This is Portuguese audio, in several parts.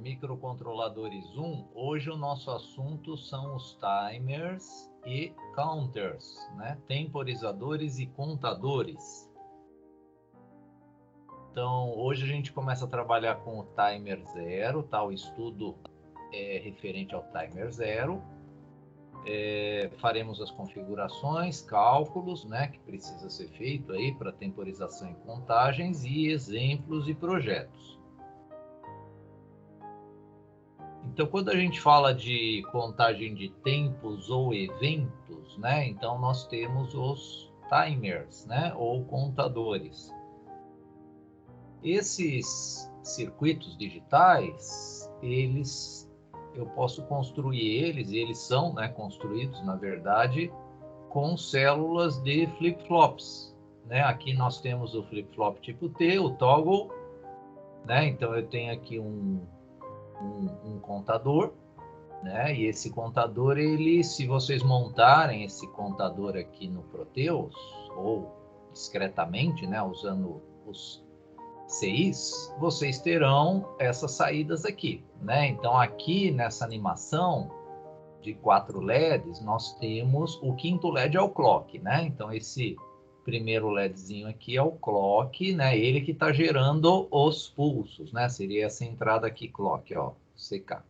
Microcontroladores 1, hoje o nosso assunto são os timers e counters, né? Temporizadores e contadores. Então, hoje a gente começa a trabalhar com o timer 0, tá? O estudo é referente ao timer 0. Faremos as configurações, cálculos, né? Que precisa ser feito aí para temporização e contagens e exemplos e projetos. Então, quando a gente fala de contagem de tempos ou eventos, né? Então, nós temos os timers, né? Ou contadores. Esses circuitos digitais, eu posso construir eles são, né, construídos, na verdade, com células de flip-flops, né? Aqui nós temos o flip-flop tipo T, o toggle, né? Então, eu tenho aqui um contador, né? E esse contador, se vocês montarem esse contador aqui no Proteus, ou discretamente, né, usando os CIs, vocês terão essas saídas aqui, né? Então, aqui nessa animação de 4 LEDs, nós temos o quinto LED é o clock, né? Então, esse primeiro LEDzinho aqui é o clock, né? Ele que está gerando os pulsos, né? Seria essa entrada aqui, clock, ó, CK.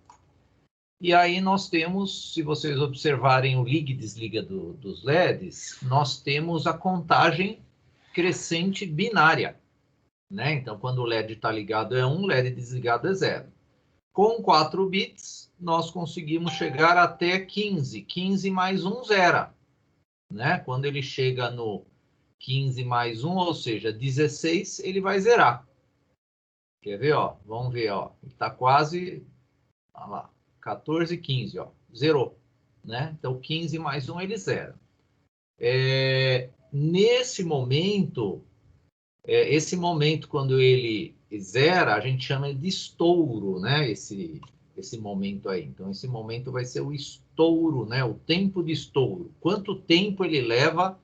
E aí nós temos, se vocês observarem o liga e desliga dos LEDs, nós temos a contagem crescente binária, né? Então, quando o LED está ligado é 1, LED desligado é 0. Com 4 bits, nós conseguimos chegar até 15. 15 mais 1, 0. Né? Quando ele chega no 15 mais 1, ou seja, 16, ele vai zerar. Quer ver? Ó? Vamos ver. Ó. Ele está quase... Olha lá. 14, 15. Ó. Zerou. Né? Então, 15 mais 1, ele zera. Nesse momento... esse momento, quando ele zera, a gente chama de estouro, né? Esse momento aí. Então, esse momento vai ser o estouro, né? O tempo de estouro. Quanto tempo ele leva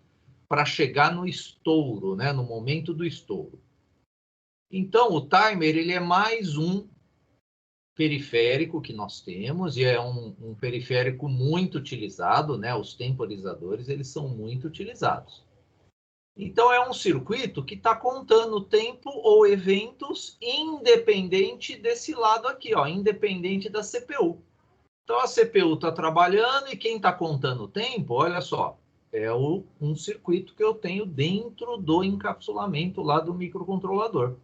para chegar no estouro, né? No momento do estouro. Então, o timer, ele é mais um periférico que nós temos, e é um periférico muito utilizado, né? Os temporizadores, eles são muito utilizados. Então, é um circuito que está contando tempo ou eventos independente desse lado aqui, ó, independente da CPU. Então, a CPU está trabalhando e quem está contando o tempo, olha só, é um circuito que eu tenho dentro do encapsulamento lá do microcontrolador.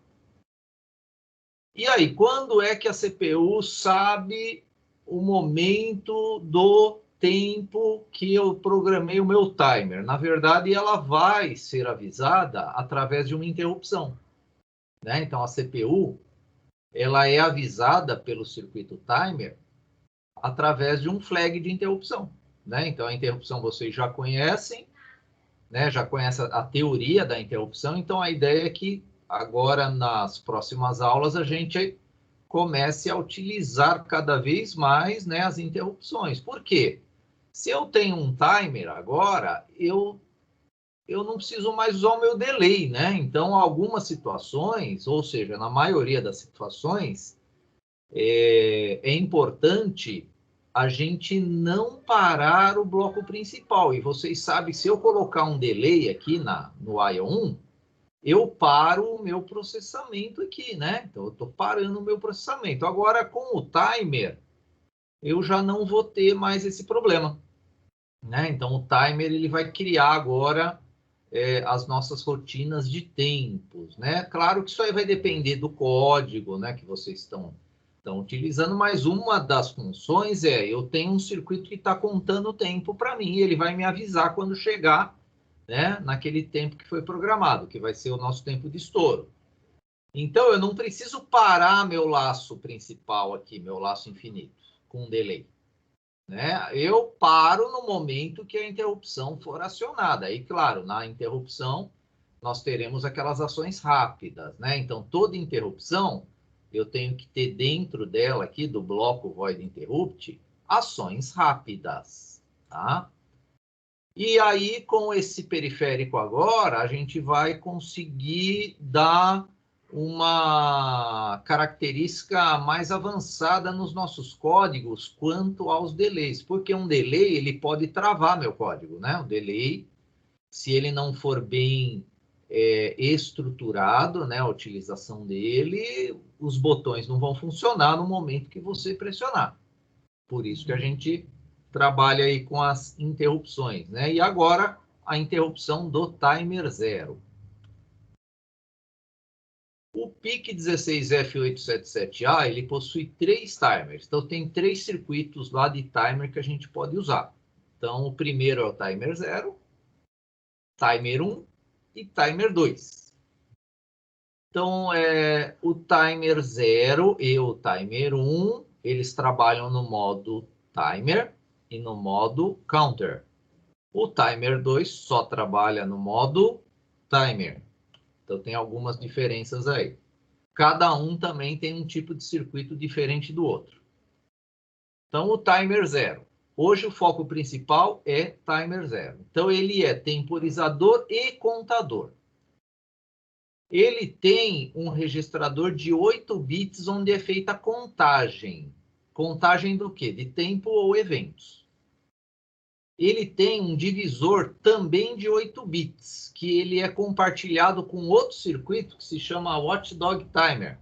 E aí, quando é que a CPU sabe o momento do tempo que eu programei o meu timer? Na verdade, ela vai ser avisada através de uma interrupção, né? Então, a CPU, ela é avisada pelo circuito timer através de um flag de interrupção, né? Então, a interrupção vocês já conhecem, né? Já conhecem a teoria da interrupção. Então, a ideia é que agora, nas próximas aulas, a gente comece a utilizar cada vez mais, né, as interrupções. Por quê? Se eu tenho um timer agora, eu não preciso mais usar o meu delay, né? Então, algumas situações, ou seja, na maioria das situações, é importante a gente não parar o bloco principal. E vocês sabem, se eu colocar um delay aqui no IO1, eu paro o meu processamento aqui, né? Então, eu estou parando o meu processamento. Agora, com o timer, eu já não vou ter mais esse problema, né? Então, o timer, ele vai criar agora as nossas rotinas de tempos, né? Claro que isso aí vai depender do código, né? Que vocês estão utilizando, mas uma das funções eu tenho um circuito que está contando o tempo para mim, e ele vai me avisar quando chegar, né, naquele tempo que foi programado, que vai ser o nosso tempo de estouro. Então, eu não preciso parar meu laço principal aqui, meu laço infinito, com um delay, né? Eu paro no momento que a interrupção for acionada. Aí, claro, na interrupção, nós teremos aquelas ações rápidas, né? Então, toda interrupção, eu tenho que ter dentro dela aqui, do bloco void interrupt, ações rápidas, tá? E aí, com esse periférico agora, a gente vai conseguir dar uma característica mais avançada nos nossos códigos quanto aos delays, porque um delay ele pode travar meu código, né? O delay, se ele não for bem estruturado, né, a utilização dele, os botões não vão funcionar no momento que você pressionar. Por isso que a gente trabalha aí com as interrupções, né? E agora a interrupção do timer 0. O PIC 16F877A, ele possui 3 timers. Então, tem 3 circuitos lá de timer que a gente pode usar. Então, o primeiro é o timer 0, timer 1 e timer 2. Então, o timer 0 e o timer 1, eles trabalham no modo timer e no modo counter. O timer 2 só trabalha no modo timer. Então, tem algumas diferenças aí. Cada um também tem um tipo de circuito diferente do outro. Então, o timer 0. Hoje, o foco principal é timer 0. Então, ele é temporizador e contador. Ele tem um registrador de 8 bits onde é feita a contagem. Contagem do quê? De tempo ou eventos. Ele tem um divisor também de 8 bits, que ele é compartilhado com outro circuito que se chama Watchdog Timer.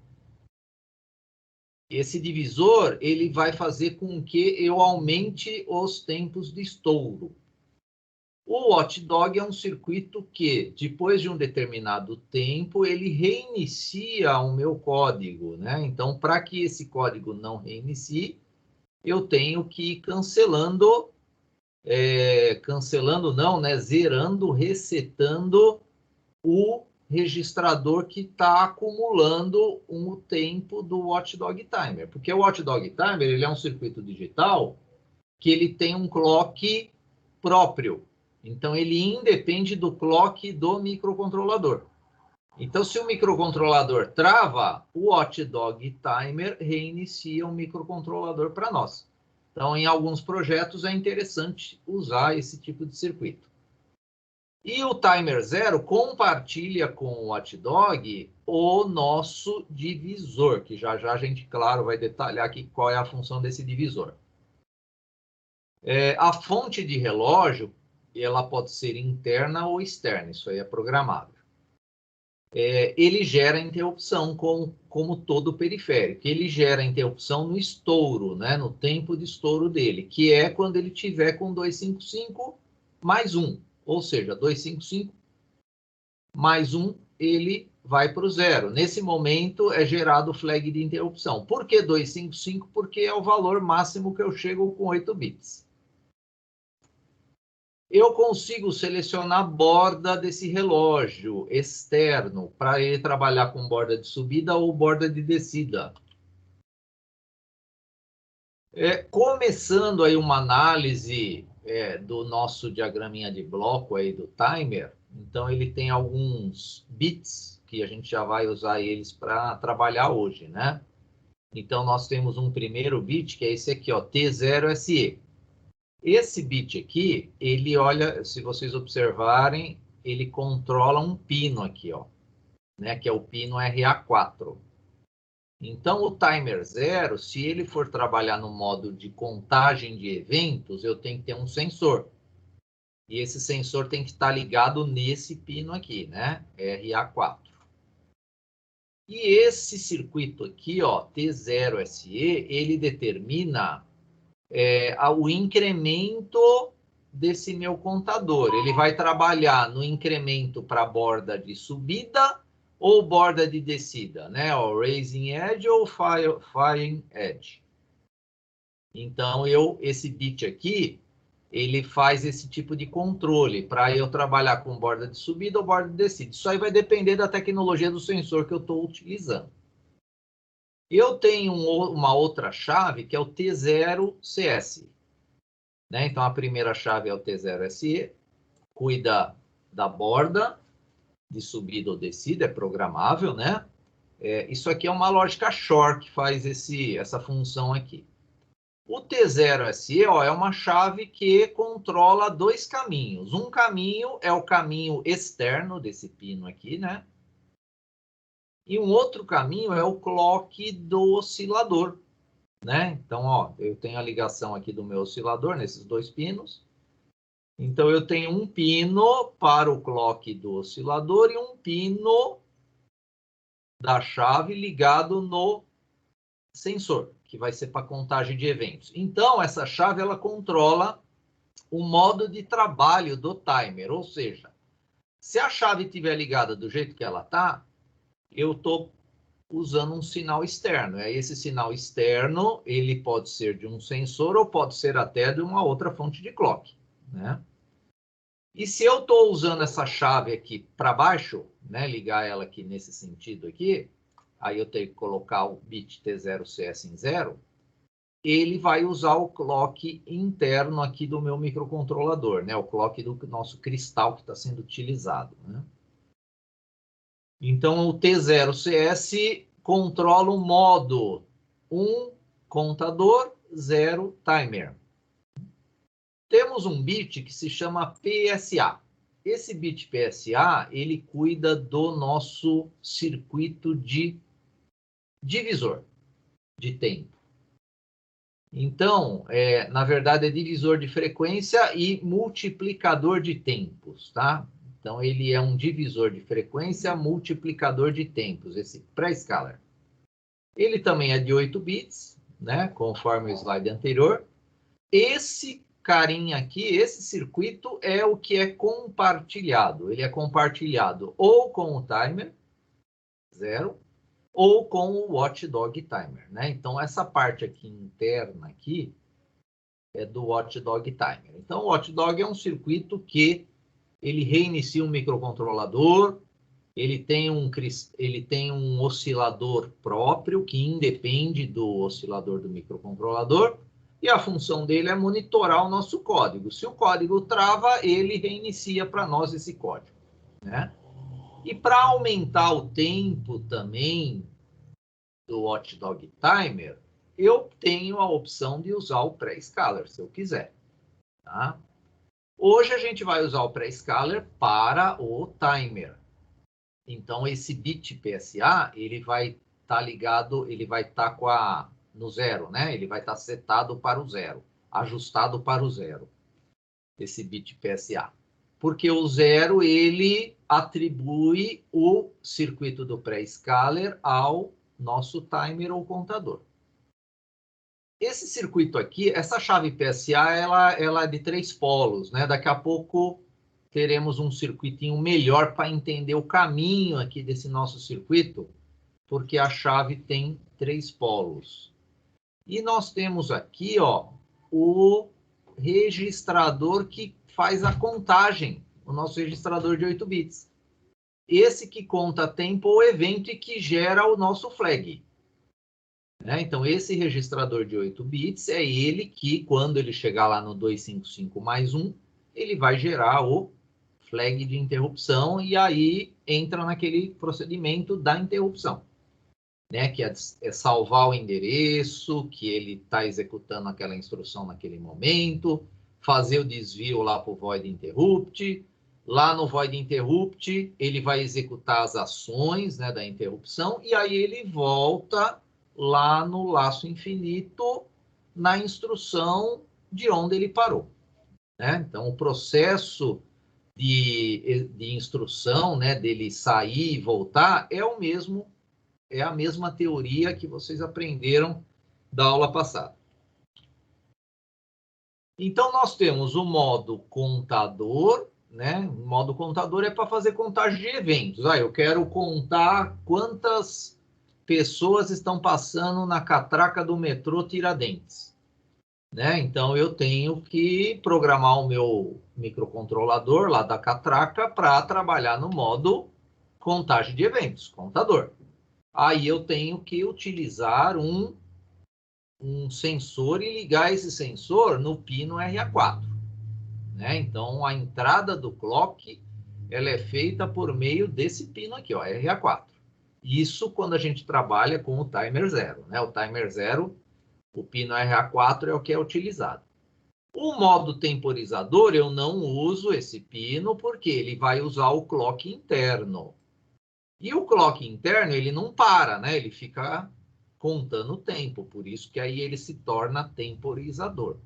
Esse divisor ele vai fazer com que eu aumente os tempos de estouro. O Watchdog é um circuito que, depois de um determinado tempo, ele reinicia o meu código, né? Então, para que esse código não reinicie, eu tenho que ir cancelando, não, né? Zerando, resetando o registrador que está acumulando o tempo do Watchdog Timer. Porque o Watchdog Timer ele é um circuito digital que ele tem um clock próprio. Então, ele independe do clock do microcontrolador. Então, se o microcontrolador trava, o Watchdog Timer reinicia o microcontrolador para nós. Então, em alguns projetos é interessante usar esse tipo de circuito. E o timer 0 compartilha com o Watchdog o nosso divisor, que já já a gente, claro, vai detalhar aqui qual é a função desse divisor. A fonte de relógio, ela pode ser interna ou externa, isso aí é programável. Ele gera interrupção como todo periférico. Ele gera interrupção no estouro, né, no tempo de estouro dele, que é quando ele tiver com 255 mais 1. Ou seja, 255 mais 1, ele vai para o 0. Nesse momento, é gerado o flag de interrupção. Por que 255? Porque é o valor máximo que eu chego com 8 bits. Eu consigo selecionar a borda desse relógio externo para ele trabalhar com borda de subida ou borda de descida. Começando aí uma análise do nosso diagraminha de bloco aí do timer, então ele tem alguns bits que a gente já vai usar eles para trabalhar hoje, né? Então nós temos um primeiro bit que é esse aqui, ó, T0SE. Esse bit aqui, ele olha, se vocês observarem, ele controla um pino aqui, ó, né, que é o pino RA4. Então, o timer 0, se ele for trabalhar no modo de contagem de eventos, eu tenho que ter um sensor. E esse sensor tem que estar ligado nesse pino aqui, né? RA4. E esse circuito aqui, ó, T0SE, ele determina o incremento desse meu contador. Ele vai trabalhar no incremento para a borda de subida ou borda de descida, né? O raising edge ou falling edge. Então, esse bit aqui, ele faz esse tipo de controle para eu trabalhar com borda de subida ou borda de descida. Isso aí vai depender da tecnologia do sensor que eu estou utilizando. Eu tenho uma outra chave que é o T0CS. Né? Então, a primeira chave é o T0SE, cuida da borda de subida ou descida, é programável, né? Isso aqui é uma lógica short que faz essa função aqui. O T0SE ó, é uma chave que controla 2 caminhos. Um caminho é o caminho externo desse pino aqui, né? E um outro caminho é o clock do oscilador, né? Então, ó, eu tenho a ligação aqui do meu oscilador nesses dois pinos. Então, eu tenho um pino para o clock do oscilador e um pino da chave ligado no sensor, que vai ser para contagem de eventos. Então, essa chave ela controla o modo de trabalho do timer, ou seja, se a chave estiver ligada do jeito que ela está, eu estou usando um sinal externo. Esse sinal externo, ele pode ser de um sensor ou pode ser até de uma outra fonte de clock, né? E se eu estou usando essa chave aqui para baixo, né, ligar ela aqui nesse sentido aqui, aí eu tenho que colocar o bit T0CS em 0, ele vai usar o clock interno aqui do meu microcontrolador, né, o clock do nosso cristal que está sendo utilizado, né? Então, o T0CS controla o modo 1 contador, 0 timer. Temos um bit que se chama PSA. Esse bit PSA, ele cuida do nosso circuito de divisor de tempo. Então, na verdade, é divisor de frequência e multiplicador de tempos, tá? Então, ele é um divisor de frequência, multiplicador de tempos, esse pré-scaler. Ele também é de 8 bits, né? Conforme o slide anterior. Esse carinha aqui, esse circuito é o que é compartilhado. Ele é compartilhado ou com o timer 0 ou com o watchdog timer, né? Então, essa parte aqui interna aqui é do watchdog timer. Então, o watchdog é um circuito que ele reinicia um microcontrolador, ele tem um oscilador próprio que independe do oscilador do microcontrolador, e a função dele é monitorar o nosso código. Se o código trava, ele reinicia para nós esse código, né? E para aumentar o tempo também do watchdog timer, eu tenho a opção de usar o pré-scaler, se eu quiser, tá? Hoje a gente vai usar o pré-scaler para o timer. Então, esse bit PSA, ele vai estar ligado, ele vai estar no 0, né? Ele vai estar setado para o 0, ajustado para o 0, esse bit PSA. Porque o 0, ele atribui o circuito do pré-scaler ao nosso timer ou contador. Esse circuito aqui, essa chave PSA, ela é de 3 polos, né? Daqui a pouco teremos um circuitinho melhor para entender o caminho aqui desse nosso circuito, porque a chave tem 3 polos. E nós temos aqui, ó, o registrador que faz a contagem, o nosso registrador de 8 bits. Esse que conta tempo ou evento e que gera o nosso flag, né? Então, esse registrador de 8 bits é ele que, quando ele chegar lá no 255 mais 1, ele vai gerar o flag de interrupção e aí entra naquele procedimento da interrupção, né? Que é salvar o endereço, que ele está executando aquela instrução naquele momento, fazer o desvio lá para o void interrupt. Lá no void interrupt, ele vai executar as ações, né, da interrupção e aí ele volta lá no laço infinito na instrução de onde ele parou, né? Então, o processo de instrução, né, dele sair e voltar, é a mesma teoria que vocês aprenderam da aula passada. Então, nós temos o modo contador, né? O modo contador é para fazer contagem de eventos. Eu quero contar quantas pessoas estão passando na catraca do metrô Tiradentes, né? Então, eu tenho que programar o meu microcontrolador lá da catraca para trabalhar no modo contagem de eventos, contador. Aí eu tenho que utilizar um sensor e ligar esse sensor no pino RA4, né? Então, a entrada do clock ela é feita por meio desse pino aqui, ó, RA4. Isso quando a gente trabalha com o timer 0, né? O timer 0, o pino RA4 é o que é utilizado. O modo temporizador, eu não uso esse pino porque ele vai usar o clock interno. E o clock interno, ele não para, né? Ele fica contando o tempo, por isso que aí ele se torna temporizador.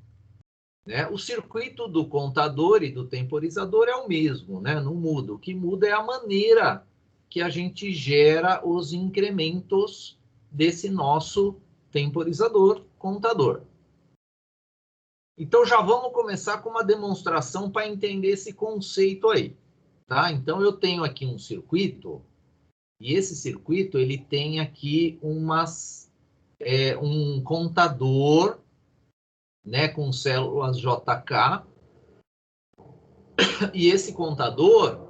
Né? O circuito do contador e do temporizador é o mesmo, né? Não muda. O que muda é a maneira que a gente gera os incrementos desse nosso temporizador contador. Então, já vamos começar com uma demonstração para entender esse conceito aí. Tá? Então, eu tenho aqui um circuito, e esse circuito ele tem aqui um contador, né, com células JK, e esse contador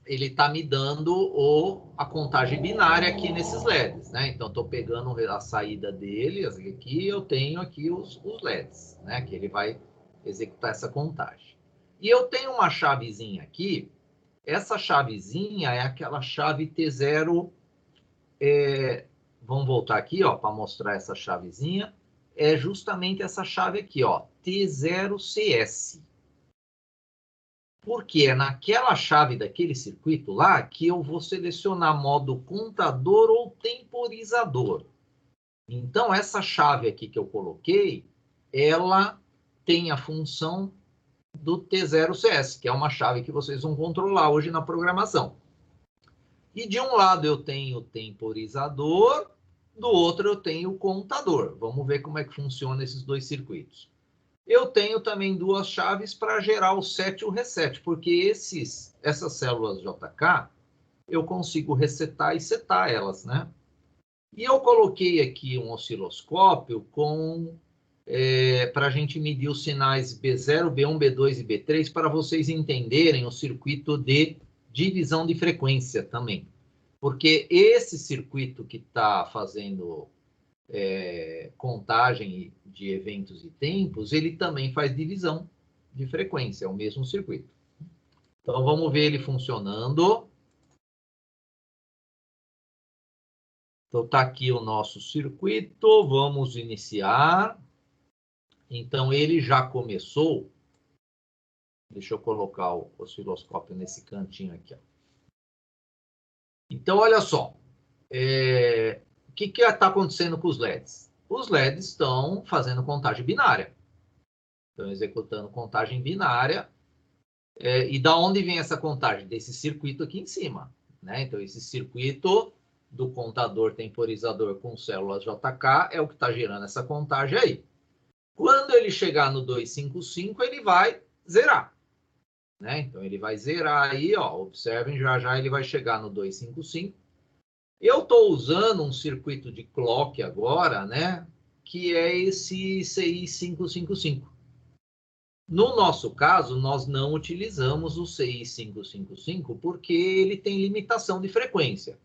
ele está me dando a contagem binária aqui nesses LEDs, né? Então, estou pegando a saída dele, aqui eu tenho aqui os LEDs, né? Que ele vai executar essa contagem. E eu tenho uma chavezinha aqui, essa chavezinha é aquela chave T0, vamos voltar aqui, ó, para mostrar essa chavezinha, é justamente essa chave aqui, ó, T0CS. Porque é naquela chave daquele circuito lá que eu vou selecionar modo contador ou temporizador. Então, essa chave aqui que eu coloquei, ela tem a função do T0CS, que é uma chave que vocês vão controlar hoje na programação. E de um lado eu tenho o temporizador, do outro eu tenho o contador. Vamos ver como é que funciona esses dois circuitos. Eu tenho também duas chaves para gerar o set e o reset, porque essas células JK, eu consigo resetar e setar elas, né? E eu coloquei aqui um osciloscópio para a gente medir os sinais B0, B1, B2 e B3, para vocês entenderem o circuito de divisão de frequência também. Porque esse circuito que está fazendo contagem de eventos e tempos, ele também faz divisão de frequência, é o mesmo circuito. Então, vamos ver ele funcionando. Então, está aqui o nosso circuito, vamos iniciar. Então, ele já começou. Deixa eu colocar o osciloscópio nesse cantinho aqui. Ó. Então, olha só. O que está acontecendo com os LEDs? Os LEDs estão fazendo contagem binária. Estão executando contagem binária. E da onde vem essa contagem? Desse circuito aqui em cima. Né? Então, esse circuito do contador temporizador com células JK é o que está gerando essa contagem aí. Quando ele chegar no 255, ele vai zerar. Né? Então, ele vai zerar aí, ó, observem, já já ele vai chegar no 255. Eu estou usando um circuito de clock agora, né, que é esse CI 555. No nosso caso, nós não utilizamos o CI 555 porque ele tem limitação de frequência.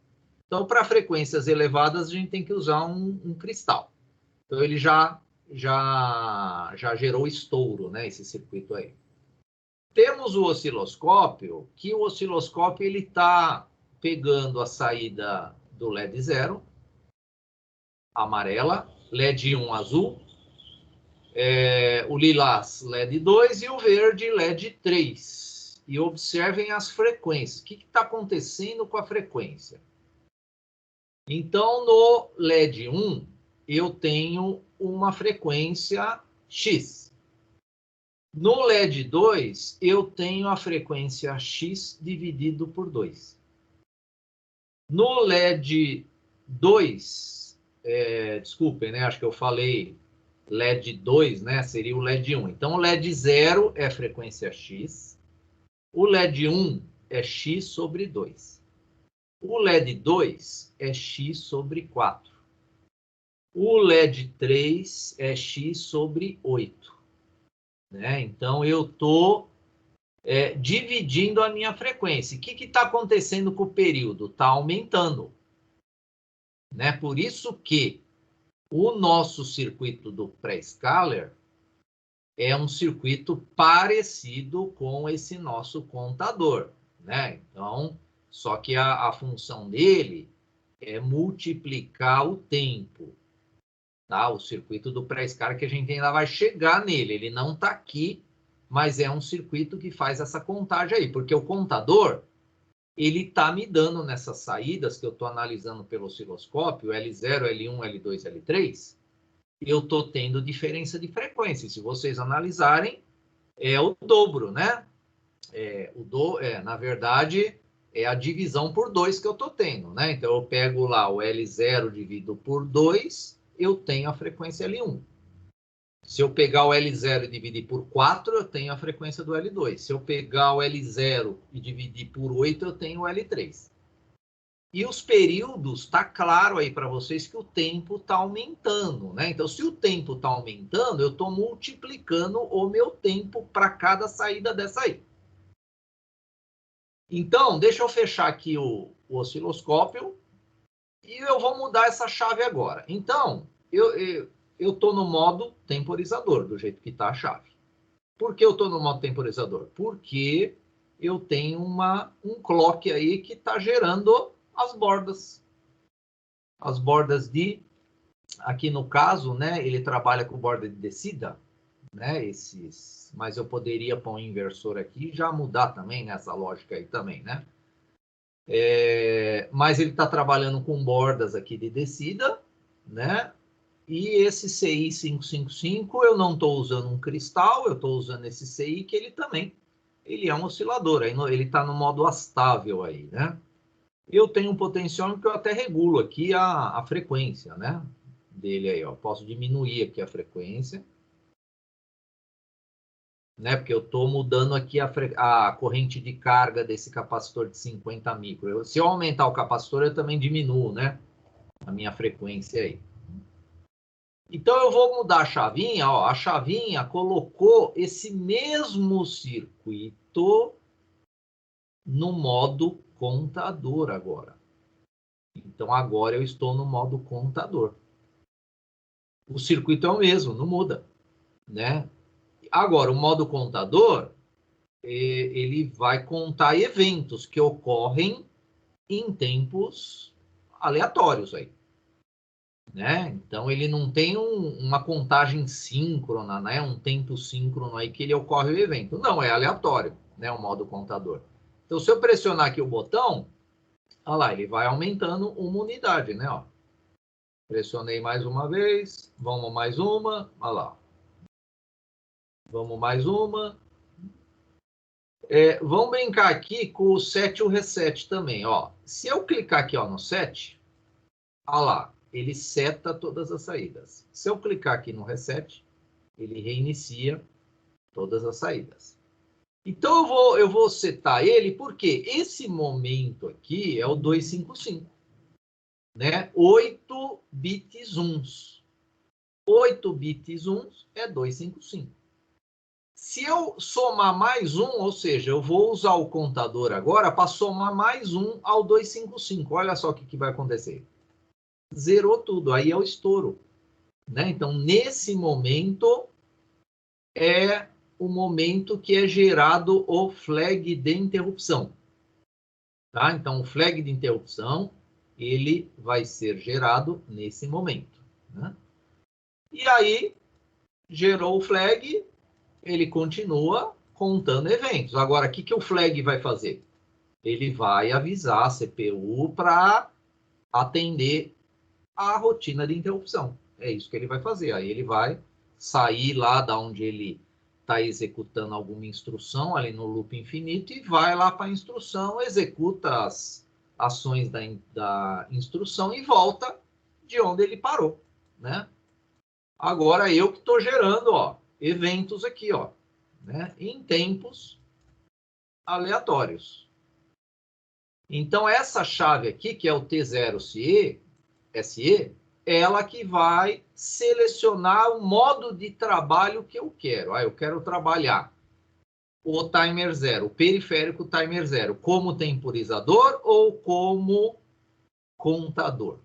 Então, para frequências elevadas, a gente tem que usar um cristal. Então, ele já gerou estouro, né, esse circuito aí. Temos o osciloscópio, que o osciloscópio ele está pegando a saída do LED 0, amarela, LED 1 azul, o lilás LED 2 e o verde LED 3. E observem as frequências. O que está acontecendo com a frequência? Então, no LED 1, eu tenho uma frequência X. No LED 2, eu tenho a frequência X dividido por 2. No LED 2, desculpem, né? Acho que eu falei LED 2, né? Seria o LED 1. Então, o LED 0 é frequência X. O LED 1 é X sobre 2. O LED 2 é X sobre 4. O LED 3 é X sobre 8. Né? Então, eu estou dividindo a minha frequência. O que está acontecendo com o período? Está aumentando. Né? Por isso que o nosso circuito do pré-scaler é um circuito parecido com esse nosso contador. Né? Então, só que a função dele é multiplicar o tempo. Tá? O circuito do pré-scaler que a gente ainda vai chegar nele. Ele não está aqui, mas é um circuito que faz essa contagem aí. Porque o contador, ele está me dando nessas saídas que eu estou analisando pelo osciloscópio, L0, L1, L2, L3, eu estou tendo diferença de frequência. Se vocês analisarem, é o dobro, né? Na verdade, é a divisão por 2 que eu estou tendo, né? Então, eu pego lá o L0 dividido por 2, eu tenho a frequência L1. Se eu pegar o L0 e dividir por 4, eu tenho a frequência do L2. Se eu pegar o L0 e dividir por 8, eu tenho o L3. E os períodos, está claro aí para vocês que o tempo está aumentando, né? Então, se o tempo está aumentando, eu estou multiplicando o meu tempo para cada saída dessa aí. Então, deixa eu fechar aqui o osciloscópio e eu vou mudar essa chave agora. Então, eu estou no modo temporizador, do jeito que está a chave. Por que eu estou no modo temporizador? Porque eu tenho um clock aí que está gerando as bordas. As bordas aqui no caso, né, ele trabalha com borda de descida, né, mas eu poderia pôr um inversor aqui e já mudar também nessa lógica aí também, né? Mas ele está trabalhando com bordas aqui de descida, né? E esse CI 555 eu não estou usando um cristal, eu estou usando esse CI que ele é um oscilador, ele está no modo astável aí, né? Eu tenho um potenciômetro que eu até regulo aqui a frequência, né? Dele aí, ó. Posso diminuir aqui a frequência, né? Porque eu estou mudando aqui a corrente de carga desse capacitor de 50 micro. Se eu aumentar o capacitor, eu também diminuo, né? A minha frequência aí. Então, eu vou mudar a chavinha, ó. A chavinha colocou esse mesmo circuito no modo contador agora. Então, agora eu estou no modo contador. O circuito é o mesmo, não muda, né? Agora, o modo contador, ele vai contar eventos que ocorrem em tempos aleatórios aí, né? Então, ele não tem uma contagem síncrona, né? Um tempo síncrono aí que ele ocorre o evento. Não, é aleatório, né? O modo contador. Então, se eu pressionar aqui o botão, olha lá, ele vai aumentando uma unidade, né? Ó. Pressionei mais uma vez, vamos mais uma, olha lá. Vamos mais uma. Vamos brincar aqui com o set e o reset também, ó. Se eu clicar aqui, ó, no set, olha lá, ele seta todas as saídas. Se eu clicar aqui no reset, ele reinicia todas as saídas. Então eu vou setar ele porque esse momento aqui é o 255, né? 8 bits uns. 8 bits uns é 255. Se eu somar mais um, ou seja, eu vou usar o contador agora para somar mais um ao 255. Olha só o que vai acontecer. Zerou tudo, aí é o estouro, né? Então, nesse momento, é o momento que é gerado o flag de interrupção. Tá? Então, o flag de interrupção, ele vai ser gerado nesse momento. Né? E aí, gerou o flag, ele continua contando eventos. Agora, o que o flag vai fazer? Ele vai avisar a CPU para atender a rotina de interrupção. É isso que ele vai fazer. Aí ele vai sair lá da onde ele está executando alguma instrução ali no loop infinito e vai lá para a instrução, executa as ações da instrução e volta de onde ele parou, né? Agora eu que estou gerando, ó, eventos aqui, ó, né? Em tempos aleatórios. Então essa chave aqui, que é o T0SE, ela que vai selecionar o modo de trabalho que eu quero. Eu quero trabalhar o timer zero, o periférico timer zero, como temporizador ou como contador.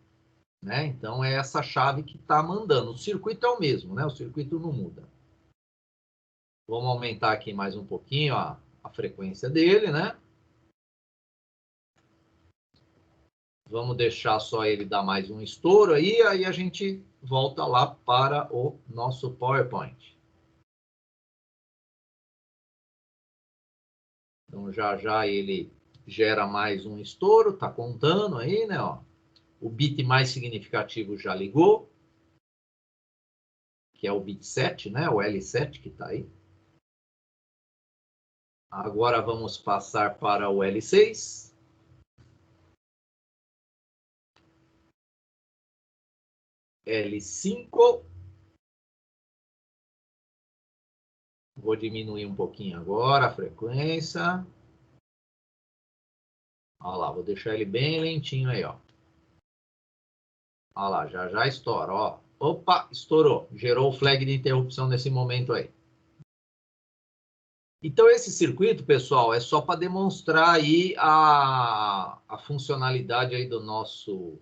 Né? Então, é essa chave que está mandando. O circuito é o mesmo, né? O circuito não muda. Vamos aumentar aqui mais um pouquinho a frequência dele, né? Vamos deixar só ele dar mais um estouro aí a gente volta lá para o nosso PowerPoint. Então, já ele gera mais um estouro, está contando aí, né? Ó. O bit mais significativo já ligou, que é o bit 7, né? O L7 que está aí. Agora vamos passar para o L6. L5. Vou diminuir um pouquinho agora a frequência. Olha lá, vou deixar ele bem lentinho aí, ó. Olha lá, já estoura, ó. Opa, estourou. Gerou o flag de interrupção nesse momento aí. Então, esse circuito, pessoal, é só para demonstrar aí a funcionalidade aí do nosso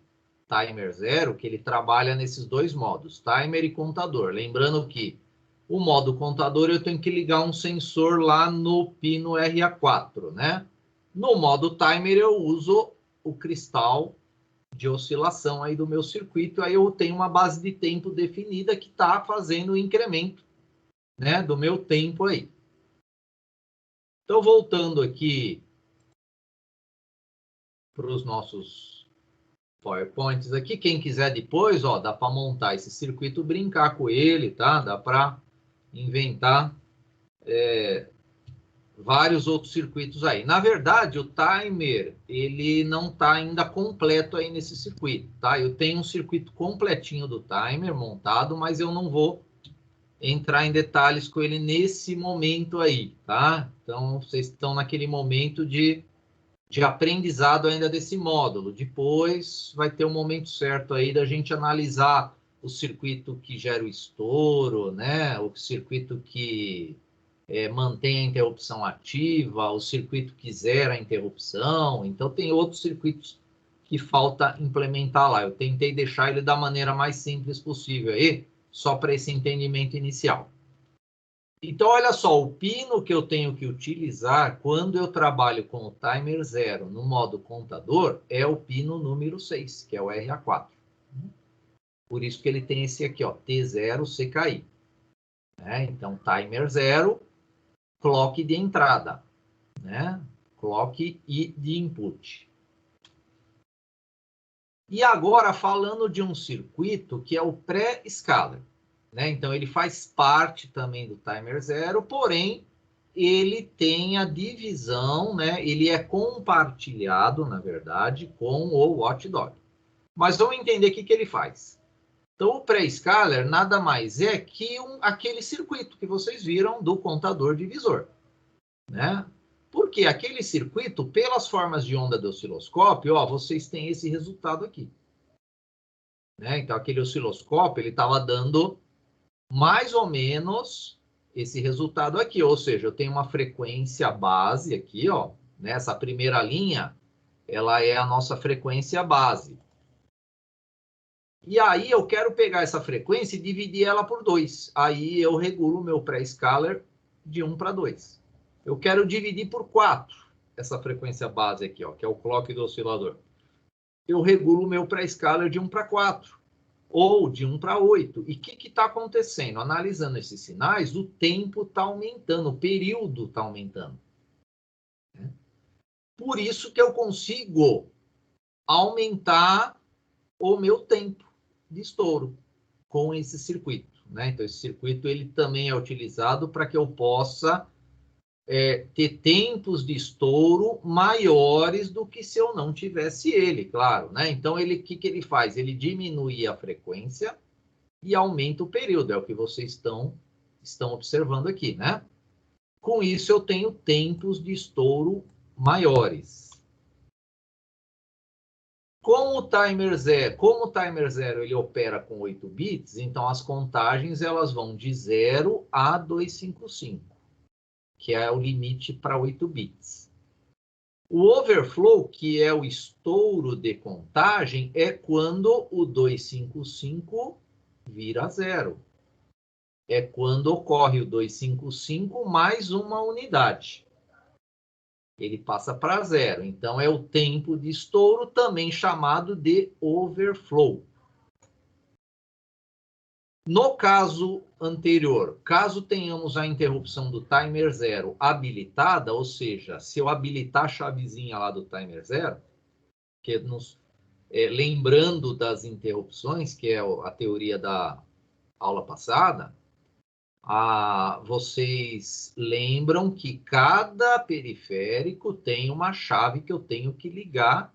timer zero, que ele trabalha nesses dois modos, timer e contador. Lembrando que o modo contador eu tenho que ligar um sensor lá no pino RA4, né? No modo timer eu uso o cristal de oscilação aí do meu circuito, aí eu tenho uma base de tempo definida que está fazendo o incremento, né, do meu tempo aí. Então, voltando aqui para os nossos PowerPoints aqui, quem quiser depois, ó, dá para montar esse circuito, brincar com ele, tá? Dá para inventar vários outros circuitos aí. Na verdade, o timer, ele não está ainda completo aí nesse circuito, tá? Eu tenho um circuito completinho do timer montado, mas eu não vou entrar em detalhes com ele nesse momento aí, tá? Então, vocês estão naquele momento de aprendizado ainda desse módulo. Depois vai ter um momento certo aí da gente analisar o circuito que gera o estouro, né? O circuito que mantém a interrupção ativa, o circuito que zera a interrupção. Então, tem outros circuitos que falta implementar lá. Eu tentei deixar ele da maneira mais simples possível aí, só para esse entendimento inicial. Então, olha só, o pino que eu tenho que utilizar quando eu trabalho com o timer zero no modo contador é o pino número 6, que é o RA4. Por isso que ele tem esse aqui, ó, T0CKI. Né? Então, timer zero, clock de entrada, né? Clock e de input. E agora, falando de um circuito que é o pré-scaler. Né? Então, ele faz parte também do timer zero, porém, ele tem a divisão, né? Ele é compartilhado, na verdade, com o watchdog. Mas vamos entender o que ele faz. Então, o pré-scaler nada mais é que aquele circuito que vocês viram do contador divisor. Né? Porque aquele circuito, pelas formas de onda do osciloscópio, ó, vocês têm esse resultado aqui. Né? Então, aquele osciloscópio, ele estava dando mais ou menos esse resultado aqui, ou seja, eu tenho uma frequência base aqui, ó, nessa primeira linha, ela é a nossa frequência base. E aí eu quero pegar essa frequência e dividir ela por 2. Aí eu regulo o meu pré-scaler de 1 para 2. Eu quero dividir por 4 essa frequência base aqui, ó, que é o clock do oscilador. Eu regulo o meu pré-scaler de 1 para 4. Ou de 1 para 8. E o que está acontecendo? Analisando esses sinais, o tempo está aumentando, o período está aumentando. Por isso que eu consigo aumentar o meu tempo de estouro com esse circuito. Né? Então, esse circuito ele também é utilizado para que eu possa ter tempos de estouro maiores do que se eu não tivesse ele, claro. Né? Então, o que ele faz? Ele diminui a frequência e aumenta o período, é o que vocês estão observando aqui, né? Com isso, eu tenho tempos de estouro maiores. Como o timer zero ele opera com 8 bits, então as contagens elas vão de 0 a 255, que é o limite para 8 bits. O overflow, que é o estouro de contagem, é quando o 255 vira 0. É quando ocorre o 255 mais uma unidade. Ele passa para 0. Então, é o tempo de estouro, também chamado de overflow. No caso anterior, caso tenhamos a interrupção do timer 0 habilitada, ou seja, se eu habilitar a chavezinha lá do timer 0, que lembrando das interrupções, que é a teoria da aula passada, vocês lembram que cada periférico tem uma chave que eu tenho que ligar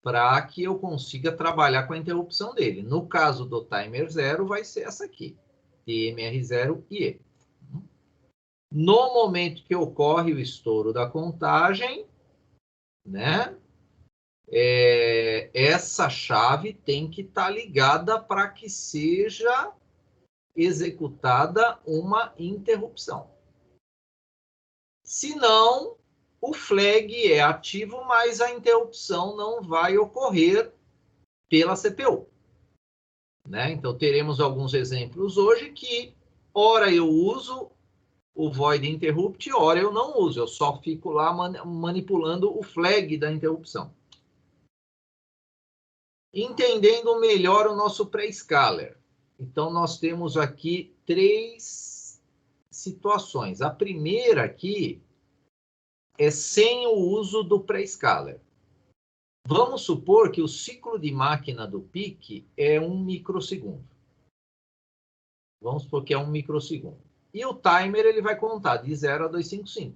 para que eu consiga trabalhar com a interrupção dele. No caso do timer 0, vai ser essa aqui, TMR0 e E. No momento que ocorre o estouro da contagem, né, essa chave tem que estar ligada para que seja executada uma interrupção. Se não, o flag é ativo, mas a interrupção não vai ocorrer pela CPU. Né? Então, teremos alguns exemplos hoje que, ora eu uso o void interrupt, ora eu não uso. Eu só fico lá manipulando o flag da interrupção. Entendendo melhor o nosso pré-scaler. Então, nós temos aqui 3 situações. A primeira aqui é sem o uso do pré-scaler. Vamos supor que o ciclo de máquina do PIC é 1 microsegundo. Vamos supor que é 1 microsegundo. E o timer ele vai contar de 0 a 255.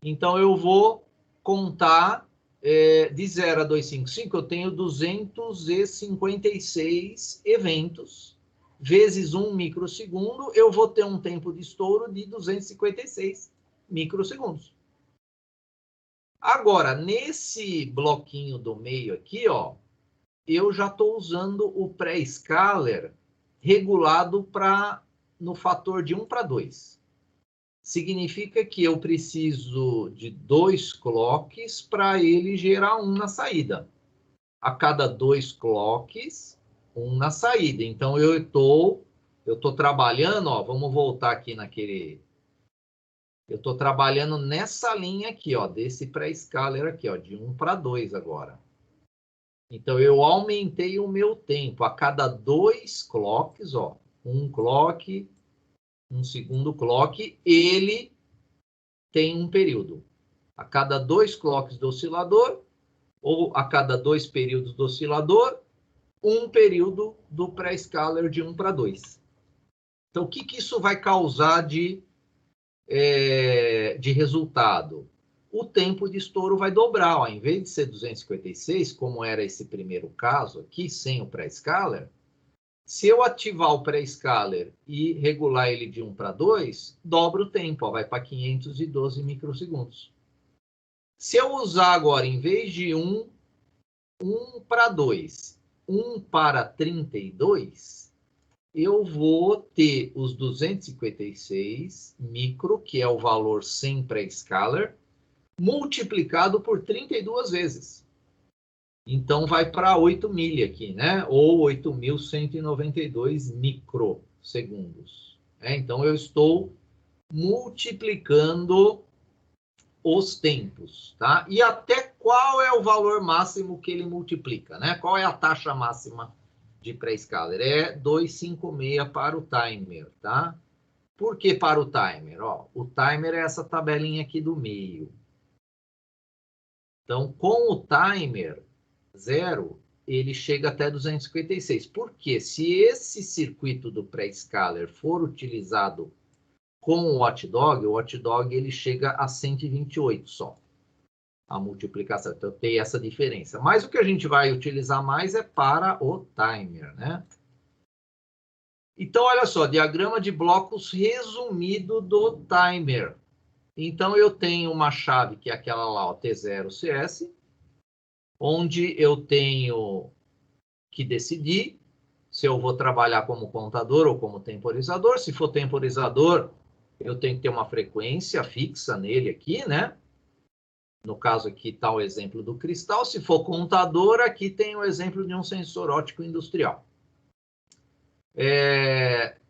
Então, eu vou contar de 0 a 255, eu tenho 256 eventos, vezes 1 microsegundo, eu vou ter um tempo de estouro de 256 microsegundos. Agora, nesse bloquinho do meio aqui, ó, eu já estou usando o pré-scaler regulado no fator de 1 para 2. Significa que eu preciso de 2 clocks para ele gerar 1 na saída. A cada 2 clocks, 1 na saída. Então, eu estou trabalhando, ó, vamos voltar aqui naquele... Eu estou trabalhando nessa linha aqui, ó, desse pré-scaler aqui, ó, de 1 para 2 agora. Então, eu aumentei o meu tempo. A cada 2 clocks, ó, 1 clock, um segundo clock, ele tem um período. A cada 2 clocks do oscilador, ou a cada 2 períodos do oscilador, um período do pré-scaler de 1 para 2. Então, o que isso vai causar de resultado? O tempo de estouro vai dobrar. Ó. Em vez de ser 256, como era esse primeiro caso aqui, sem o pré-scaler, se eu ativar o pré-scaler e regular ele de 1 para 2, dobra o tempo, ó, vai para 512 microsegundos. Se eu usar agora, em vez de 1 para 2, 1 para 32, eu vou ter os 256 micro, que é o valor sem pré-scaler, multiplicado por 32 vezes. Então, vai para 8 milha aqui, né? Ou 8.192 microsegundos. Então, eu estou multiplicando os tempos, tá? E até qual é o valor máximo que ele multiplica, né? Qual é a taxa máxima de pré-scaler? É 256 para o timer, tá? Por que para o timer? Ó, o timer é essa tabelinha aqui do meio. Então, com o timer 0, ele chega até 256. Porque se esse circuito do pré-scaler for utilizado com o hotdog, ele chega a 128 só. A multiplicação. Então, tem essa diferença. Mas o que a gente vai utilizar mais é para o timer, né? Então, olha só, diagrama de blocos resumido do timer. Então, eu tenho uma chave que é aquela lá, ó, T0CS, onde eu tenho que decidir se eu vou trabalhar como contador ou como temporizador. Se for temporizador, eu tenho que ter uma frequência fixa nele aqui, né? No caso aqui está o exemplo do cristal. Se for contador, aqui tem o exemplo de um sensor óptico industrial.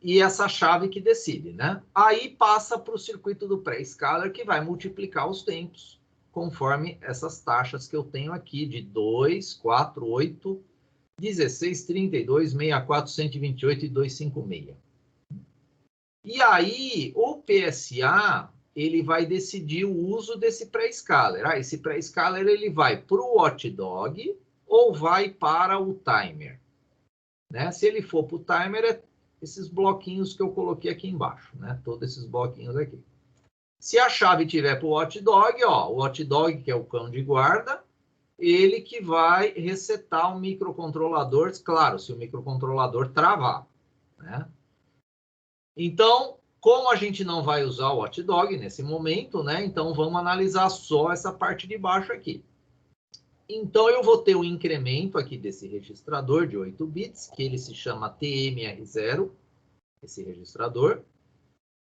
E essa chave que decide, né? Aí passa para o circuito do pré-scaler, que vai multiplicar os tempos conforme essas taxas que eu tenho aqui, de 2, 4, 8, 16, 32, 64, 128 e 256. E aí, o PSA, ele vai decidir o uso desse pré-scaler. Esse pré-scaler, ele vai para o watchdog ou vai para o timer. Né? Se ele for para o timer, é esses bloquinhos que eu coloquei aqui embaixo, né? Todos esses bloquinhos aqui. Se a chave tiver para o watchdog, o watchdog, que é o cão de guarda, ele que vai resetar o microcontrolador, claro, se o microcontrolador travar, né? Então, como a gente não vai usar o watchdog nesse momento, né? Então, vamos analisar só essa parte de baixo aqui. Então, eu vou ter um incremento aqui desse registrador de 8 bits, que ele se chama TMR0, esse registrador,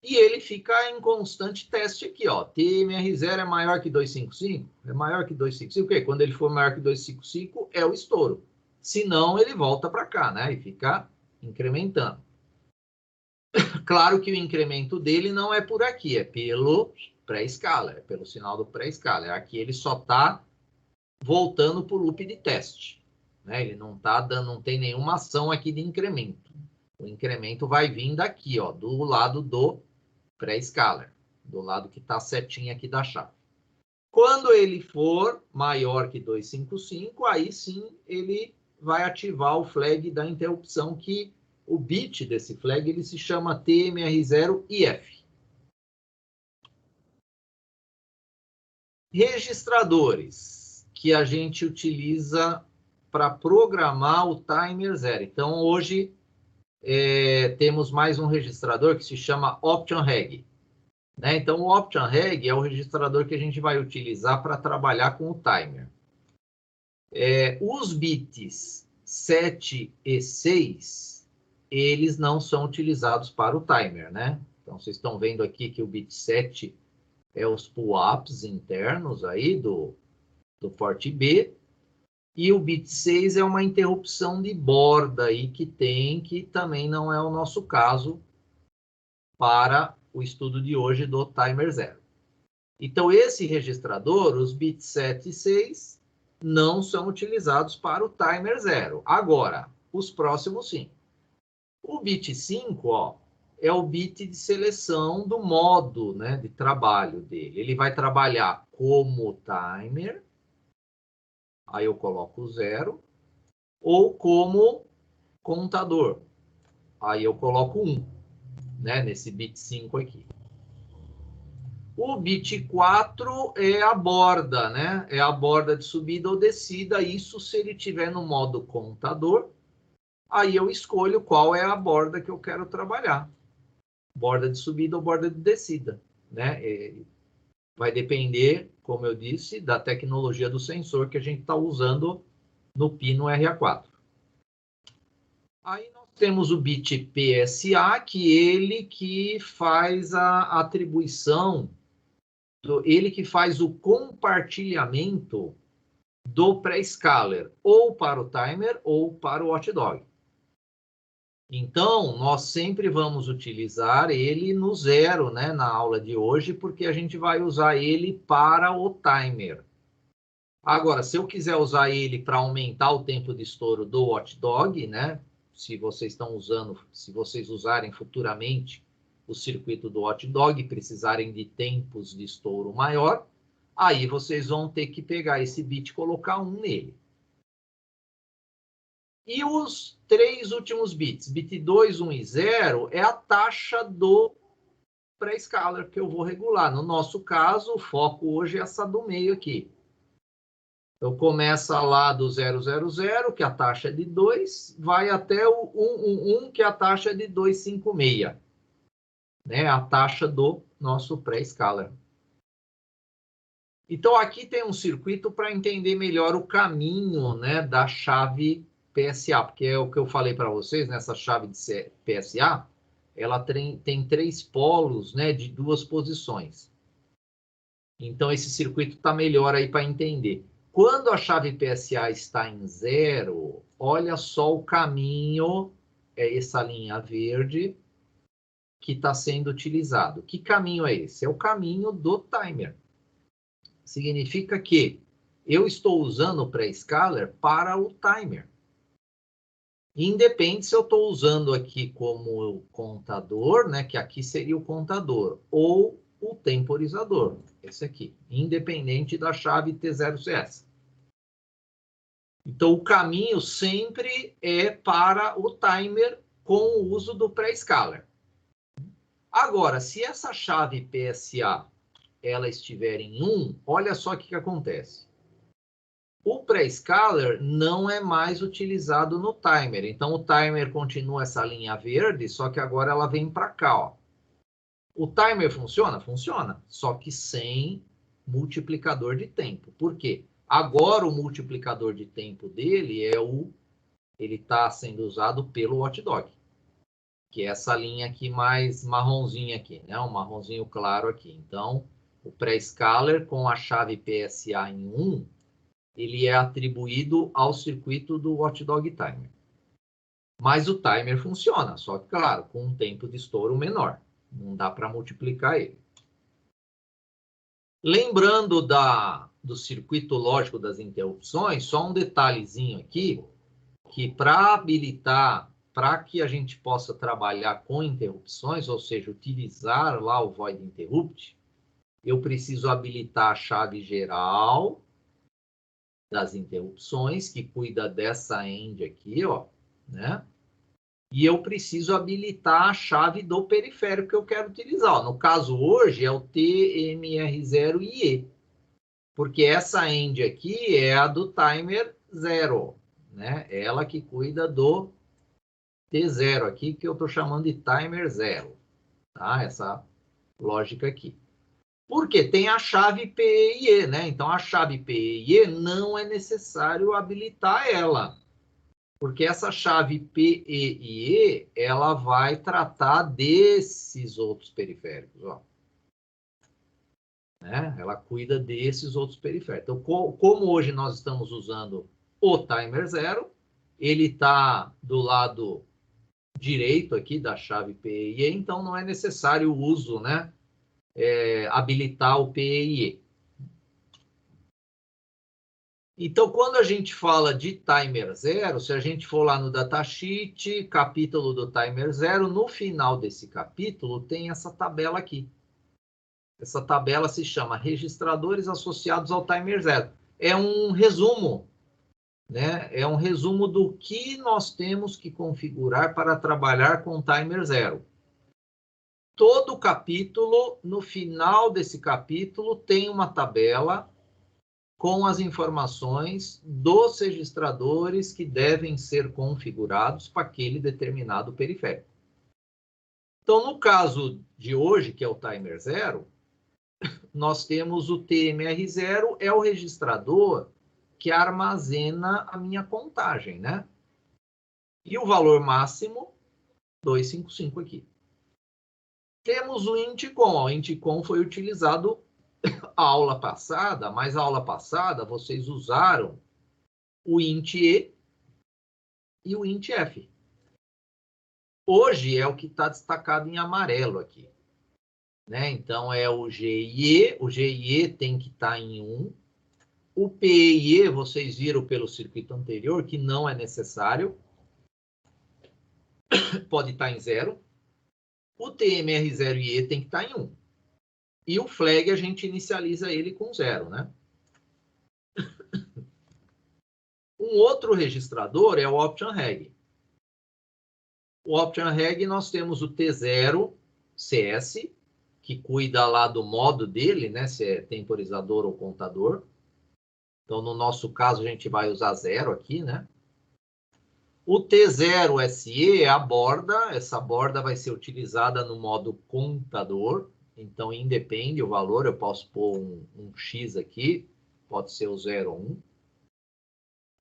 e ele fica em constante teste aqui, ó. TMR0 é maior que 255? É maior que 255, porque quando ele for maior que 255, é o estouro. Se não, ele volta para cá, né? E fica incrementando. Claro que o incremento dele não é por aqui, é pelo pré-scaler, é pelo sinal do pré-scaler. Aqui ele só está voltando para o loop de teste, né? Ele não tá dando, não tem nenhuma ação aqui de incremento. O incremento vai vir daqui, ó, do lado do pré-scaler, do lado que está a setinha aqui da chave. Quando ele for maior que 255, aí sim ele vai ativar o flag da interrupção, que o bit desse flag ele se chama TMR0IF. Registradores que a gente utiliza para programar o timer 0. Então, hoje temos mais um registrador que se chama Option Reg. Né? Então, o Option Reg é o registrador que a gente vai utilizar para trabalhar com o timer. Os bits 7 e 6, eles não são utilizados para o timer, né? Então, vocês estão vendo aqui que o bit 7 é os pull-ups internos aí do porte B, e o bit 6 é uma interrupção de borda aí que tem, que também não é o nosso caso para o estudo de hoje do timer 0. Então, esse registrador, os bits 7 e 6, não são utilizados para o timer 0. Agora, os próximos sim. O bit 5, ó, é o bit de seleção do modo, né, de trabalho dele. Ele vai trabalhar como timer, aí eu coloco 0, ou como contador, aí eu coloco 1, né, nesse bit 5 aqui. O bit 4 é a borda, né? É a borda de subida ou descida. Isso se ele estiver no modo contador, aí eu escolho qual é a borda que eu quero trabalhar. Borda de subida ou borda de descida, né? Vai depender, como eu disse, da tecnologia do sensor que a gente está usando no pino RA4. Aí nós temos o bit PSA, que ele que faz a atribuição, ele que faz o compartilhamento do pré-scaler, ou para o timer ou para o watchdog. Então, nós sempre vamos utilizar ele no 0, né, na aula de hoje, porque a gente vai usar ele para o timer. Agora, se eu quiser usar ele para aumentar o tempo de estouro do watchdog, né, se vocês estão usando, se vocês usarem futuramente o circuito do watchdog e precisarem de tempos de estouro maior, aí vocês vão ter que pegar esse bit e colocar 1 nele. E os 3 últimos bits, bit 2, 1 e 0, é a taxa do pré-scaler que eu vou regular. No nosso caso, o foco hoje é essa do meio aqui. Então, começa lá do 000, que a taxa é de 2, vai até o 111, que a taxa é de 256. Né? A taxa do nosso pré-scaler. Então, aqui tem um circuito para entender melhor o caminho, né, da chave PSA, porque é o que eu falei para vocês, nessa chave de PSA, ela tem 3 polos, né, de 2 posições. Então, esse circuito está melhor aí para entender. Quando a chave PSA está em 0, olha só o caminho, é essa linha verde que está sendo utilizado. Que caminho é esse? É o caminho do timer. Significa que eu estou usando o pré-scaler para o timer. Independe se eu estou usando aqui como contador, né, que aqui seria o contador, ou o temporizador, esse aqui, independente da chave T0CS. Então, o caminho sempre é para o timer com o uso do pré-scaler. Agora, se essa chave PSA ela estiver em 1, olha só o que acontece. O pré-scaler não é mais utilizado no timer. Então, o timer continua essa linha verde, só que agora ela vem para cá. Ó. O timer funciona? Funciona, só que sem multiplicador de tempo. Por quê? Agora o multiplicador de tempo dele ele está sendo usado pelo watchdog, que é essa linha aqui mais marronzinha aqui, né? Um marronzinho claro aqui. Então, o pré-scaler com a chave PSA em 1, ele é atribuído ao circuito do watchdog timer. Mas o timer funciona, só que, claro, com um tempo de estouro menor. Não dá para multiplicar ele. Lembrando do circuito lógico das interrupções, só um detalhezinho aqui, que para habilitar, para que a gente possa trabalhar com interrupções, ou seja, utilizar lá o void interrupt, eu preciso habilitar a chave geral das interrupções, que cuida dessa end aqui, ó, né? E eu preciso habilitar a chave do periférico que eu quero utilizar. Ó. No caso, hoje, é o TMR0IE, porque essa end aqui é a do timer 0, né? Ela que cuida do T0 aqui, que eu estou chamando de timer 0, tá? Essa lógica aqui. Porque tem a chave PE, né? Então, a chave PE não é necessário habilitar ela. Porque essa chave PE, ela vai tratar desses outros periféricos, ó. Né? Ela cuida desses outros periféricos. Então, como hoje nós estamos usando o timer 0, ele está do lado direito aqui da chave PE, então não é necessário o uso, né? Habilitar o PE. Então, quando a gente fala de timer 0, se a gente for lá no datasheet, capítulo do timer 0, no final desse capítulo tem essa tabela aqui. Essa tabela se chama registradores associados ao timer 0. É um resumo, né? É um resumo do que nós temos que configurar para trabalhar com timer 0. Todo capítulo, no final desse capítulo, tem uma tabela com as informações dos registradores que devem ser configurados para aquele determinado periférico. Então, no caso de hoje, que é o timer 0, nós temos o TMR0, é o registrador que armazena a minha contagem, né? E o valor máximo, 255 aqui. Temos o INTCOM. O INTCOM foi utilizado a aula passada, mas a aula passada vocês usaram o INT-E e o INT-F. Hoje é o que está destacado em amarelo aqui. Né? Então, é o GIE. O GIE tem que estar em 1. O PIE, vocês viram pelo circuito anterior, que não é necessário. Pode estar em 0. O TMR0IE tem que estar em 1. E o flag a gente inicializa ele com 0, né? Um outro registrador é o Option Reg. O Option Reg nós temos o T0CS, que cuida lá do modo dele, né? Se é temporizador ou contador. Então, no nosso caso, a gente vai usar 0 aqui, né? O T0SE é a borda. Essa borda vai ser utilizada no modo contador. Então, independe o valor. Eu posso pôr um X aqui. Pode ser o 0 ou 1.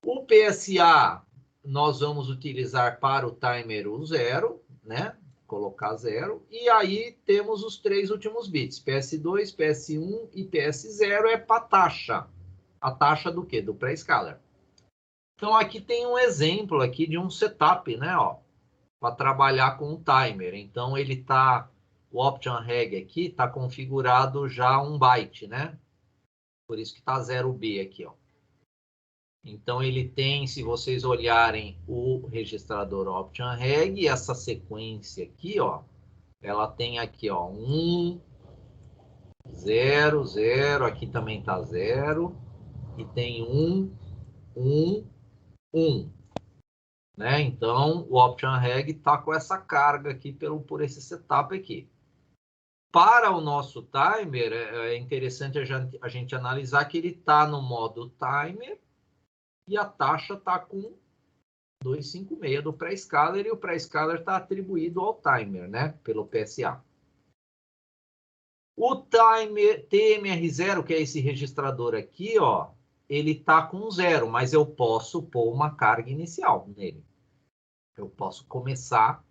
O PSA, nós vamos utilizar para o timer o 0, né? Colocar 0. E aí temos os 3 últimos bits. PS2, PS1 e PS0 é para taxa. A taxa do quê? Do pré-scaler. Então, aqui tem um exemplo aqui de um setup, né? Ó, para trabalhar com o timer. Então, ele tá... O Option Reg aqui está configurado já 1 byte, né? Por isso que está 0B aqui, ó. Então, ele tem, se vocês olharem o registrador Option Reg, essa sequência aqui, ó, ela tem aqui, ó, 1, 0, 0, aqui também tá 0, e tem 1, 1, 1. Né? Então, o Option Reg está com essa carga aqui por esse setup aqui. Para o nosso timer, é interessante a gente analisar que ele está no modo timer e a taxa está com 256 do pré-scaler, e o pré-scaler está atribuído ao timer, né? Pelo PSA. O timer TMR0, que é esse registrador aqui, ó, ele está com 0, mas eu posso pôr uma carga inicial nele. Eu posso começar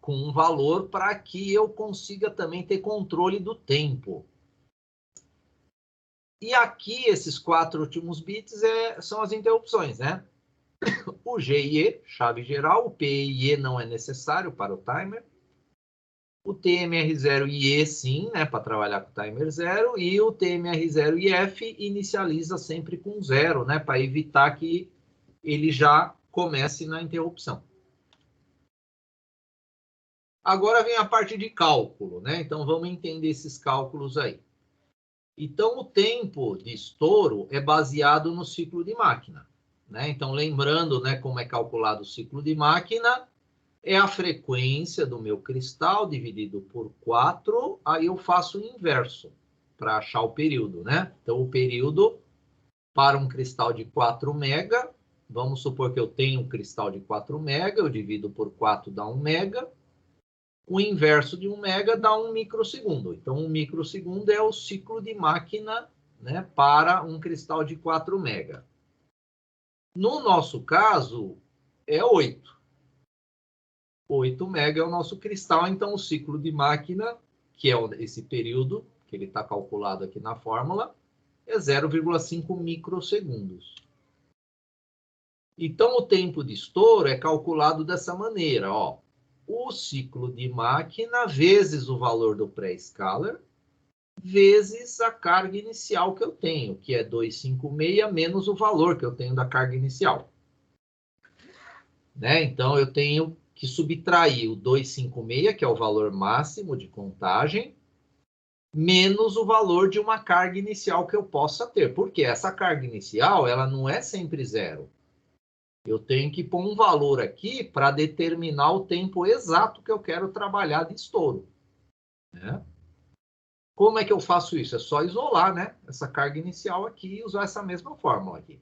com um valor para que eu consiga também ter controle do tempo. E aqui, esses 4 últimos bits são as interrupções, né? O G e E, chave geral, o P e E não é necessário para o timer. O TMR0 e E, sim, né, para trabalhar com o timer 0. E o TMR0 e F inicializa sempre com 0, né, para evitar que ele já comece na interrupção. Agora vem a parte de cálculo, né? Então, vamos entender esses cálculos aí. Então, o tempo de estouro é baseado no ciclo de máquina, né? Então, lembrando, né, como é calculado o ciclo de máquina, é a frequência do meu cristal dividido por 4, aí eu faço o inverso para achar o período, né? Então, o período para um cristal de 4 mega, vamos supor que eu tenho um cristal de 4 mega, eu divido por 4 dá 1 mega, o inverso de 1 mega dá 1 microsegundo. Então, 1 microsegundo é o ciclo de máquina, né, para um cristal de 4 mega. No nosso caso, é 8. 8 mega é o nosso cristal, então o ciclo de máquina, que é esse período, que ele está calculado aqui na fórmula, é 0,5 microsegundos. Então, o tempo de estouro é calculado dessa maneira, ó. O ciclo de máquina vezes o valor do pré-scaler, vezes a carga inicial que eu tenho, que é 256 menos o valor que eu tenho da carga inicial. Né? Então, eu tenho que subtrair o 256, que é o valor máximo de contagem, menos o valor de uma carga inicial que eu possa ter. Porque essa carga inicial, ela não é sempre zero. Eu tenho que pôr um valor aqui para determinar o tempo exato que eu quero trabalhar de estouro. Né? Como é que eu faço isso? É só isolar, né, essa carga inicial aqui e usar essa mesma fórmula aqui.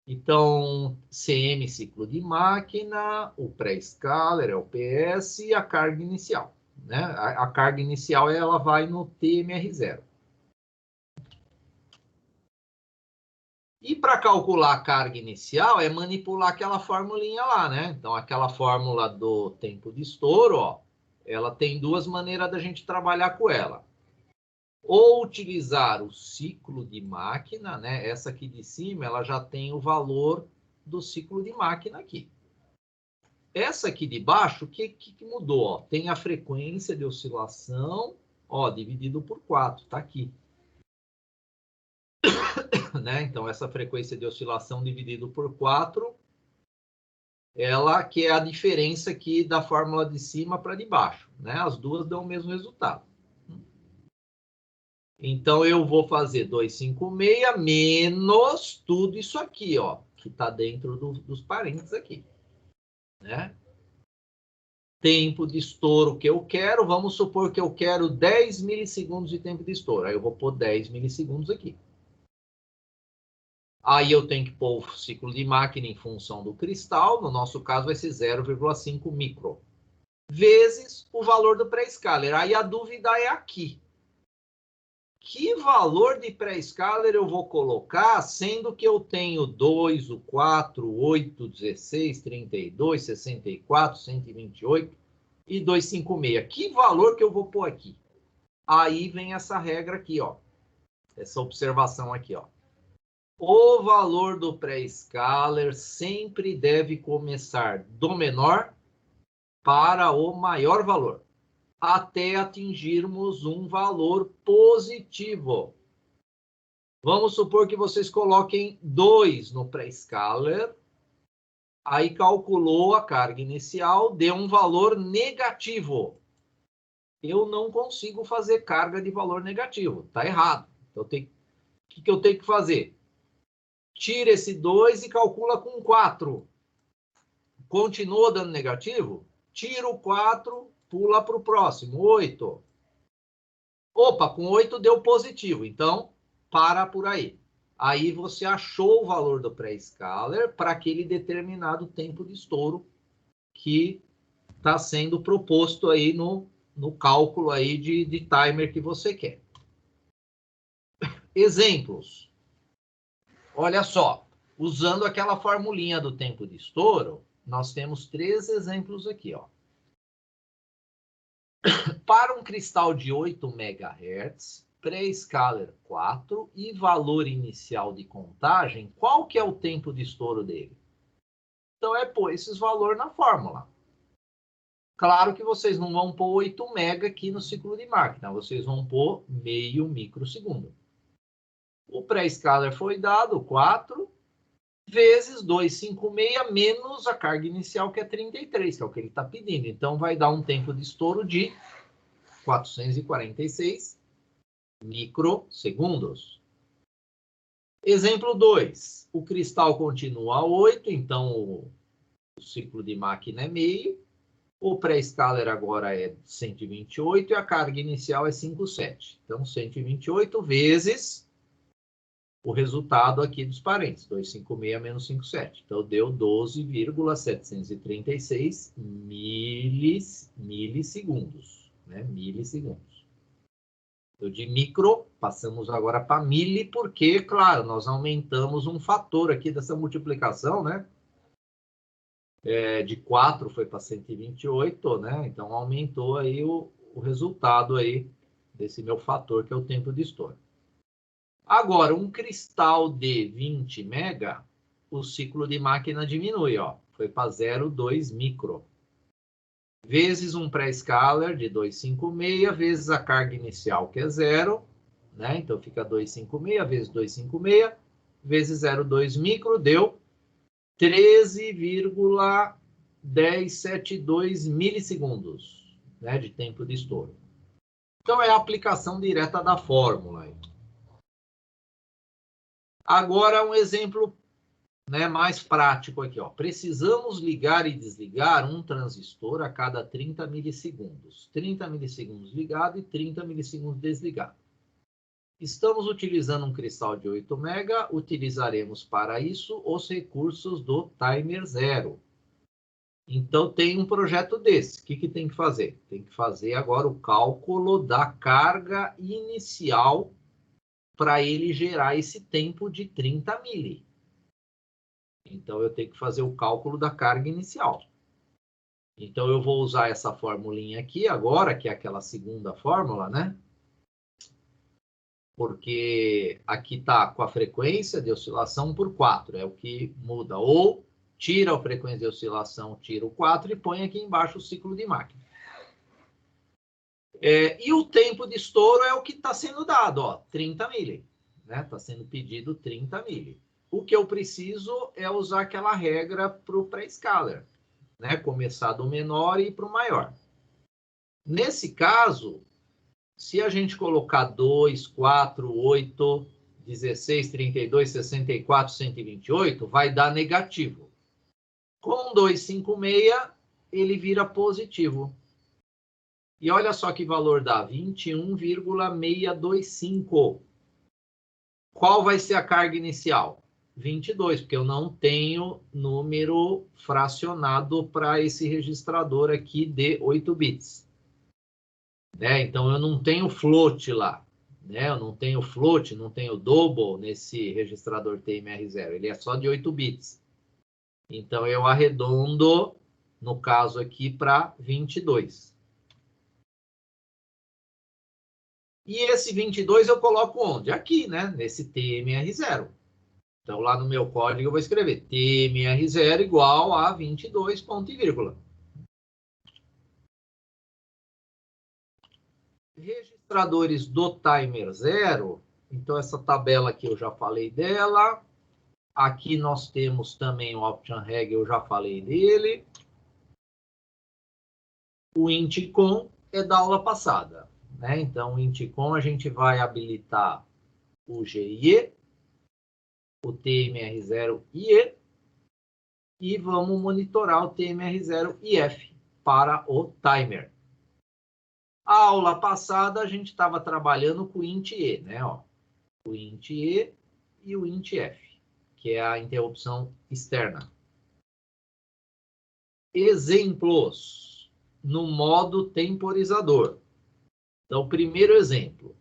Então, CM, ciclo de máquina, o pré-scaler é o PS e a carga inicial. Né? A carga inicial ela vai no TMR0. E para calcular a carga inicial é manipular aquela formulinha lá, né? Então, aquela fórmula do tempo de estouro, ó, ela tem duas maneiras da gente trabalhar com ela. Ou utilizar o ciclo de máquina, né? Essa aqui de cima, ela já tem o valor do ciclo de máquina aqui. Essa aqui de baixo, o que mudou? Ó? Tem a frequência de oscilação, ó, dividido por 4, tá aqui. Né? Então, essa frequência de oscilação dividido por 4, ela que é a diferença aqui da fórmula de cima para de baixo. Né? As duas dão o mesmo resultado. Então, eu vou fazer 256 menos tudo isso aqui, ó, que está dentro dos parênteses aqui. Né? Tempo de estouro que eu quero, vamos supor que eu quero 10 milissegundos de tempo de estouro. Aí eu vou pôr 10 milissegundos aqui. Aí eu tenho que pôr o ciclo de máquina em função do cristal, no nosso caso vai ser 0,5 micro, vezes o valor do pré-scaler. Aí a dúvida é aqui. Que valor de pré-scaler eu vou colocar, sendo que eu tenho 2, o 4, 8, 16, 32, 64, 128 e 256? Que valor que eu vou pôr aqui? Aí vem essa regra aqui, ó. Essa observação aqui, ó. O valor do pré-scaler sempre deve começar do menor para o maior valor, até atingirmos um valor positivo. Vamos supor que vocês coloquem 2 no pré-scaler, aí calculou a carga inicial, deu um valor negativo. Eu não consigo fazer carga de valor negativo, está errado. Então, o que eu tenho que fazer? Tira esse 2 e calcula com 4. Continua dando negativo? Tira o 4, pula para o próximo, 8. Opa, com 8 deu positivo, então para por aí. Aí você achou o valor do pré-scaler para aquele determinado tempo de estouro que está sendo proposto aí no cálculo aí de timer que você quer. Exemplos. Olha só, usando aquela formulinha do tempo de estouro, nós temos 3 exemplos aqui, ó. Para um cristal de 8 MHz, pré-scaler 4 e valor inicial de contagem, qual que é o tempo de estouro dele? Então, é pôr esses valores na fórmula. Claro que vocês não vão pôr 8 MB aqui no ciclo de máquina, vocês vão pôr meio microsegundo. O pré-scaler foi dado 4 vezes 256 menos a carga inicial, que é 33, que é o que ele está pedindo. Então, vai dar um tempo de estouro de 446 microsegundos. Exemplo 2. O cristal continua a 8, então o ciclo de máquina é meio. O pré-scaler agora é 128 e a carga inicial é 5,7. Então, 128 vezes o resultado aqui dos parênteses, 256 menos 5,7. Então, deu 12,736 milissegundos. Né? Milissegundos. Então, de micro, passamos agora para mili, porque, claro, nós aumentamos um fator aqui dessa multiplicação, né? De 4 foi para 128, né? Então, aumentou aí o resultado aí desse meu fator, que é o tempo de estouro. Agora, um cristal de 20 mega, o ciclo de máquina diminui, ó. Foi para 0,2 micro. Vezes um pré-scaler de 256, vezes a carga inicial, que é 0, né? Então, fica 256 vezes 256, vezes 0,2 micro, deu 13,1072 milissegundos, né, de tempo de estouro. Então, é a aplicação direta da fórmula. Agora, um exemplo, né, mais prático aqui. Ó. Precisamos ligar e desligar um transistor a cada 30 milissegundos. 30 milissegundos ligado e 30 milissegundos desligado. Estamos utilizando um cristal de 8 mega, utilizaremos para isso os recursos do timer 0. Então, tem um projeto desse. O que tem que fazer? Tem que fazer agora o cálculo da carga inicial para ele gerar esse tempo de 30 mili. Então, eu tenho que fazer o cálculo da carga inicial. Então, eu vou usar essa formulinha aqui agora, que é aquela segunda fórmula, né? Porque aqui está com a frequência de oscilação por 4, é o que muda. Ou tira a frequência de oscilação, tira o 4 e põe aqui embaixo o ciclo de máquina. E o tempo de estouro é o que está sendo dado, ó, 30 mili. Está sendo pedido 30 mili. O que eu preciso é usar aquela regra para o pré-scaler, né? Começar do menor e ir para o maior. Nesse caso, se a gente colocar 2, 4, 8, 16, 32, 64, 128, vai dar negativo. Com 256, ele vira positivo. E olha só que valor dá, 21,625. Qual vai ser a carga inicial? 22, porque eu não tenho número fracionado para esse registrador aqui de 8 bits. Então, eu não tenho float lá. Eu não tenho float, não tenho double nesse registrador TMR0. Ele é só de 8 bits. Então, eu arredondo, no caso aqui, para 22. E esse 22 eu coloco onde? Aqui, né? Nesse TMR0. Então, lá no meu código eu vou escrever TMR0 igual a 22 ponto e vírgula. Registradores do timer 0, Então, essa tabela aqui eu já falei dela. Aqui nós temos também o option reg, eu já falei dele. O intcom é da aula passada, né? Então, o intcom a gente vai habilitar o GIE, o TMR0IE, e vamos monitorar o TMR0IF para o timer. A aula passada a gente estava trabalhando com o int-e, né? Ó, o int-e e o int-f, que é a interrupção externa. Exemplos no modo temporizador. Então, primeiro exemplo.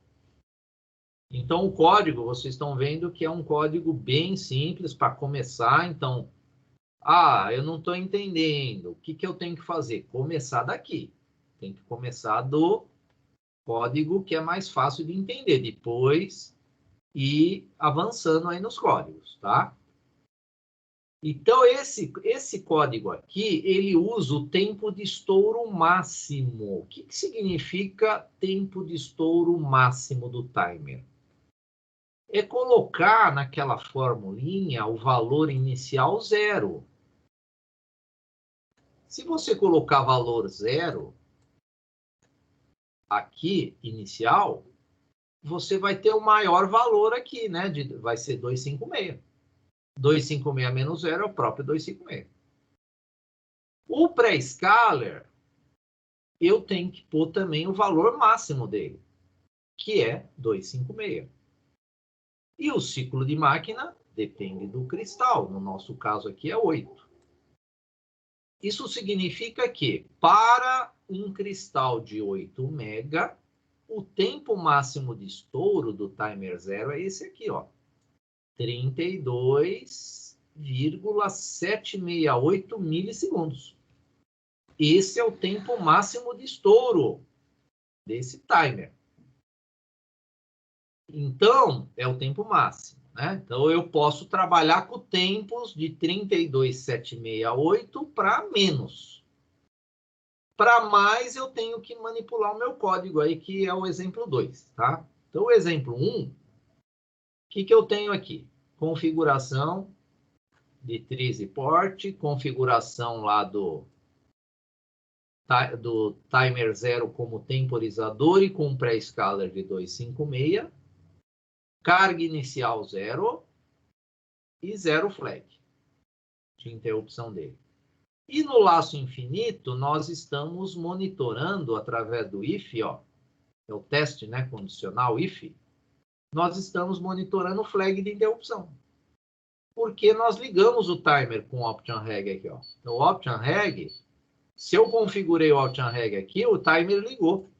Então, o código, vocês estão vendo que é um código bem simples para começar. Então, eu não estou entendendo. O que eu tenho que fazer? Começar daqui. Tem que começar do código que é mais fácil de entender. Depois, ir avançando aí nos códigos, tá? Então, esse código aqui, ele usa o tempo de estouro máximo. O que significa tempo de estouro máximo do timer? É colocar naquela formulinha o valor inicial 0. Se você colocar valor 0 aqui, inicial, você vai ter o maior valor aqui, né? Vai ser 256. 256 menos 0 é o próprio 256. O pré-scaler, eu tenho que pôr também o valor máximo dele, que é 256. E o ciclo de máquina depende do cristal. No nosso caso aqui é 8. Isso significa que, para um cristal de 8 mega, o tempo máximo de estouro do timer 0 é esse aqui, ó. 32,768 milissegundos. Esse é o tempo máximo de estouro desse timer. Então, é o tempo máximo, né? Então, eu posso trabalhar com tempos de 32,768 para menos. Para mais, eu tenho que manipular o meu código aí, que é o exemplo 2, tá? Então, o exemplo 1, o que eu tenho aqui? Configuração de trize port, configuração lá do timer 0 como temporizador e com pré-scaler de 256, carga inicial 0 e 0 flag de interrupção dele. E no laço infinito, nós estamos monitorando através do if, ó, é o teste, né, condicional if, nós estamos monitorando o flag de interrupção. Porque nós ligamos o timer com o option reg aqui, ó. No option reg, se eu configurei o option reg aqui, o timer ligou.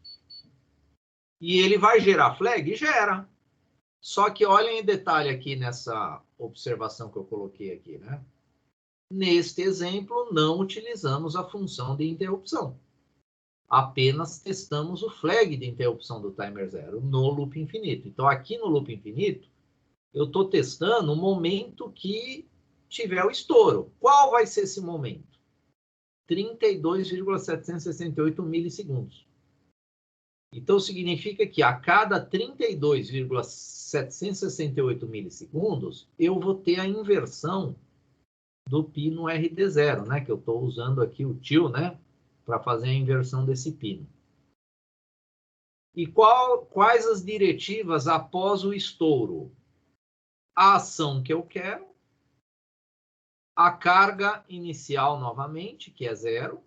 E ele vai gerar flag? Gera. Só que olhem em detalhe aqui nessa observação que eu coloquei aqui, né? Neste exemplo, não utilizamos a função de interrupção. Apenas testamos o flag de interrupção do timer 0 no loop infinito. Então, aqui no loop infinito, eu estou testando o momento que tiver o estouro. Qual vai ser esse momento? 32,768 milissegundos. Então, significa que a cada 32,768 milissegundos, eu vou ter a inversão do pino RD0, né? Que eu estou usando aqui o tio, né? Para fazer a inversão desse pino. E quais as diretivas após o estouro? A ação que eu quero, a carga inicial novamente, que é 0,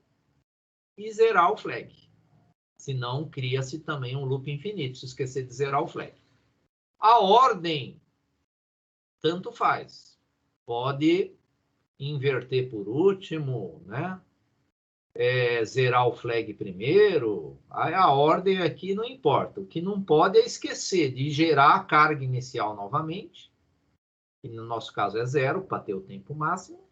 e zerar o flag. Senão, cria-se também um loop infinito, se esquecer de zerar o flag. A ordem, tanto faz. Pode inverter por último, né? Zerar o flag primeiro. A ordem aqui não importa. O que não pode é esquecer de gerar a carga inicial novamente, que no nosso caso é 0, para ter o tempo máximo.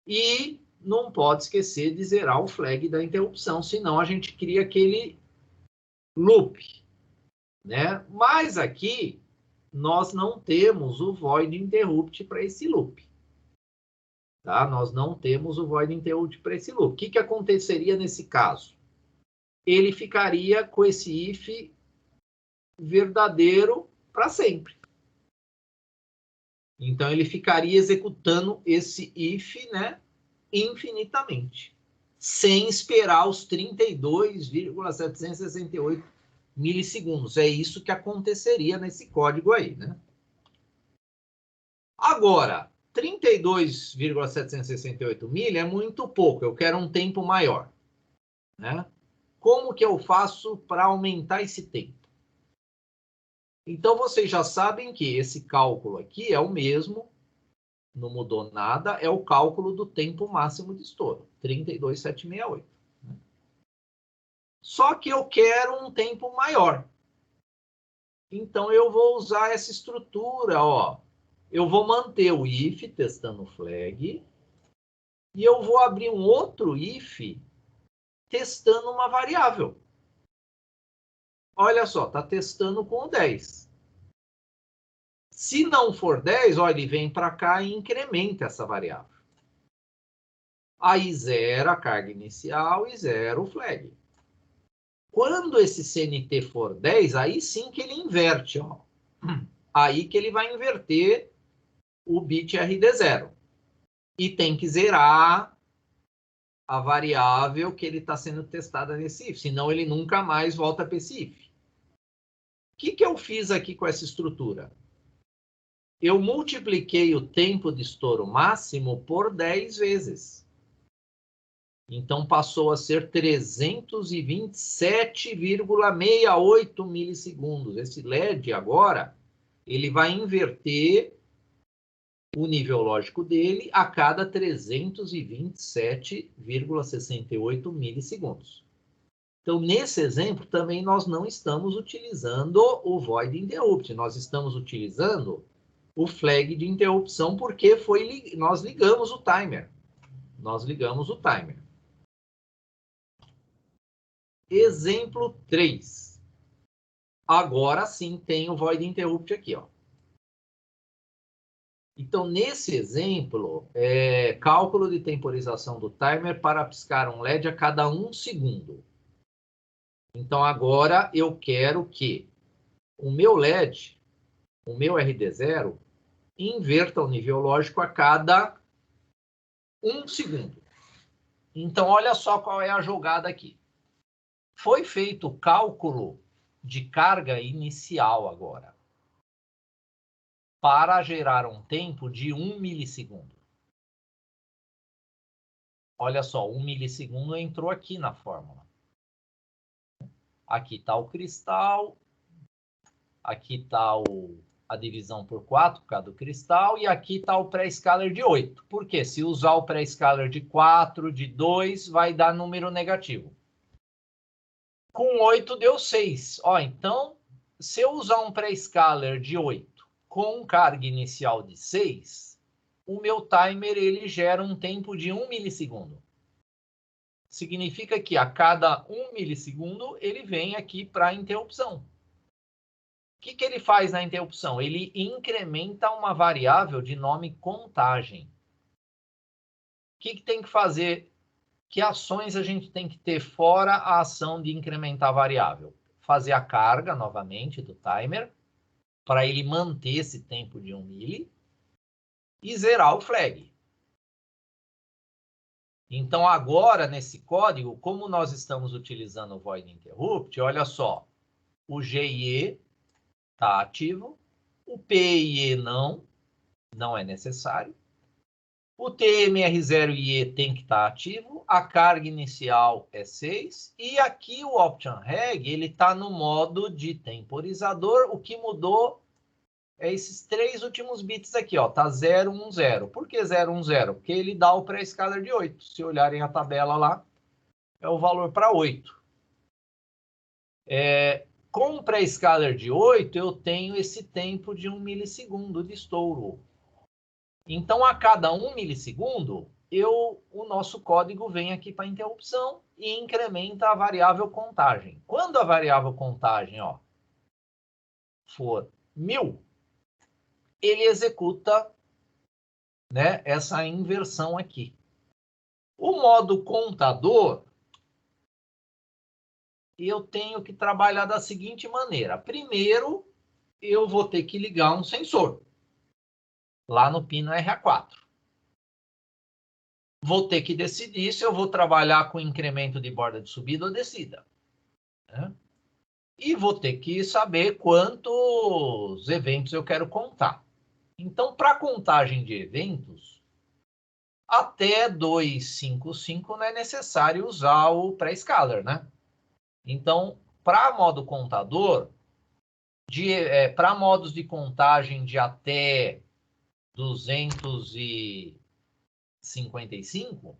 E não pode esquecer de zerar o flag da interrupção, senão a gente cria aquele loop, né? Mas aqui nós não temos o void interrupt para esse loop. Tá? Nós não temos o void interrupt para esse loop. O que aconteceria nesse caso? Ele ficaria com esse if verdadeiro para sempre. Então, ele ficaria executando esse if, né, infinitamente, sem esperar os 32,768 milissegundos. É isso que aconteceria nesse código aí, né? Agora, 32,768 mil é muito pouco, eu quero um tempo maior, né? Como que eu faço para aumentar esse tempo? Então, vocês já sabem que esse cálculo aqui é o mesmo, não mudou nada, é o cálculo do tempo máximo de estouro, 32,768. Só que eu quero um tempo maior. Então, eu vou usar essa estrutura, ó. Eu vou manter o if testando o flag e eu vou abrir um outro if testando uma variável. Olha só, está testando com o 10. Se não for 10, olha, ele vem para cá e incrementa essa variável. Aí zera a carga inicial e zero o flag. Quando esse CNT for 10, aí sim que ele inverte. Ó. Aí que ele vai inverter o bit RD0. E tem que zerar a variável que ele está sendo testada nesse if. Senão ele nunca mais volta para esse if. O que eu fiz aqui com essa estrutura? Eu multipliquei o tempo de estouro máximo por 10 vezes. Então, passou a ser 327,68 milissegundos. Esse LED agora, ele vai inverter o nível lógico dele a cada 327,68 milissegundos. Então, nesse exemplo, também nós não estamos utilizando o void interrupt. Nós estamos utilizando o flag de interrupção porque nós ligamos o timer. Nós ligamos o timer. Exemplo 3. Agora sim tem o void interrupt aqui, ó. Então, nesse exemplo, cálculo de temporização do timer para piscar um LED a cada 1 segundo. Então, agora eu quero que o meu LED, o meu RD0, inverta o nível lógico a cada 1 segundo. Então, olha só qual é a jogada aqui. Foi feito o cálculo de carga inicial agora, para gerar um tempo de 1 milissegundo. Olha só, 1 milissegundo entrou aqui na fórmula. Aqui está o cristal, aqui está a divisão por 4 por causa do cristal, e aqui está o pré-scaler de 8. Por quê? Se usar o pré-scaler de 4, de 2, vai dar número negativo. Com 8 deu 6. Ó, então, se eu usar um pré-scaler de 8 com carga inicial de 6, o meu timer ele gera um tempo de 1 milissegundo. Significa que a cada 1 milissegundo ele vem aqui para a interrupção. O que ele faz na interrupção? Ele incrementa uma variável de nome contagem. O que tem que fazer? Que ações a gente tem que ter fora a ação de incrementar a variável? Fazer a carga novamente do timer, para ele manter esse tempo de 1 mili, e zerar o flag. Então, agora, nesse código, como nós estamos utilizando o void interrupt, olha só, o GIE está ativo, o PIE não é necessário, o TMR0IE tem que estar ativo, a carga inicial é 6, e aqui o Option Reg, ele está no modo de temporizador, o que mudou é esses 3 últimos bits aqui, ó, tá 0, 1, 0. Por que 0, 1, 0? Porque ele dá o pré-scaler de 8. Se olharem a tabela lá, é o valor para 8. Com o pré-scaler de 8, eu tenho esse tempo de 1 milissegundo de estouro. Então, a cada 1 milissegundo, o nosso código vem aqui para interrupção e incrementa a variável contagem. Quando a variável contagem for 1000, ele executa, né, essa inversão aqui. O modo contador, eu tenho que trabalhar da seguinte maneira. Primeiro, eu vou ter que ligar um sensor lá no pino RA4. Vou ter que decidir se eu vou trabalhar com incremento de borda de subida ou descida, né? E vou ter que saber quantos eventos eu quero contar. Então, para contagem de eventos, até 255 não é necessário usar o pré-scaler, né? Então, para modo contador, para modos de contagem de até 255,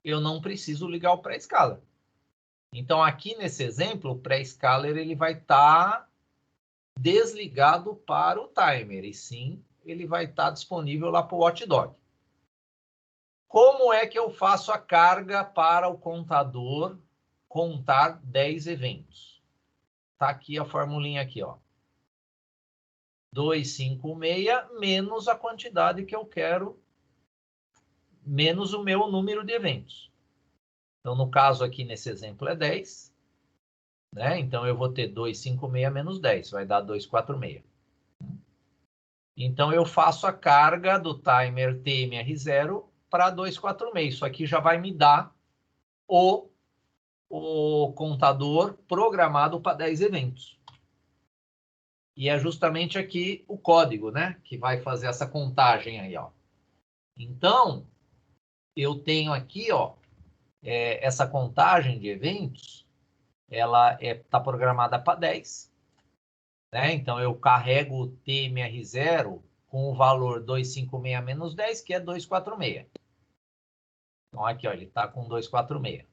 eu não preciso ligar o pré-scaler. Então, aqui nesse exemplo, o pré-scaler ele vai estar desligado para o timer, e sim, ele vai estar disponível lá para o watchdog. Como é que eu faço a carga para o contador contar 10 eventos? Está aqui a formulinha aqui, ó. 256 menos a quantidade que eu quero, menos o meu número de eventos. Então, no caso aqui, nesse exemplo, é 10. Né? Então, eu vou ter 256 menos 10, vai dar 246. Então, eu faço a carga do timer TMR0 para 246. Isso aqui já vai me dar o contador programado para 10 eventos. E é justamente aqui o código, né? Que vai fazer essa contagem aí, ó. Então, eu tenho aqui, ó, essa contagem de eventos, ela está programada para 10. Né? Então, eu carrego o TMR0 com o valor 256 menos 10, que é 246. Então, aqui, ó, ele está com 246.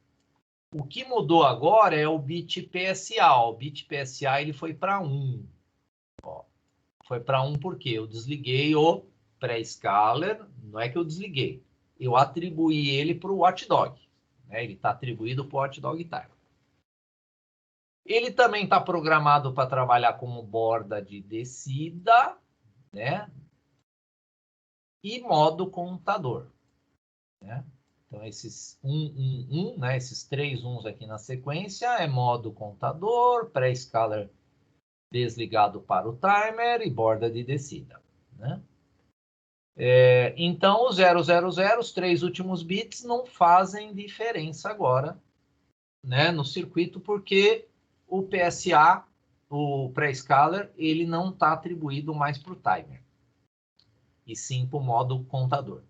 O que mudou agora é o bit PSA. O bit PSA ele foi para 1. Ó, foi para 1 porque eu desliguei o pré-scaler. Não é que eu desliguei. Eu atribuí ele para o watchdog. Né? Ele está atribuído para o watchdog time. Ele também está programado para trabalhar como borda de descida, né? E modo contador, né? Então, esses 1, né? Esses 3 uns aqui na sequência é modo contador, pré-scaler desligado para o timer e borda de descida, né? Então, o 000, os 3 últimos bits não fazem diferença agora, né? No circuito, porque o PSA, o pré-scaler, ele não está atribuído mais para o timer, e sim para o modo contador.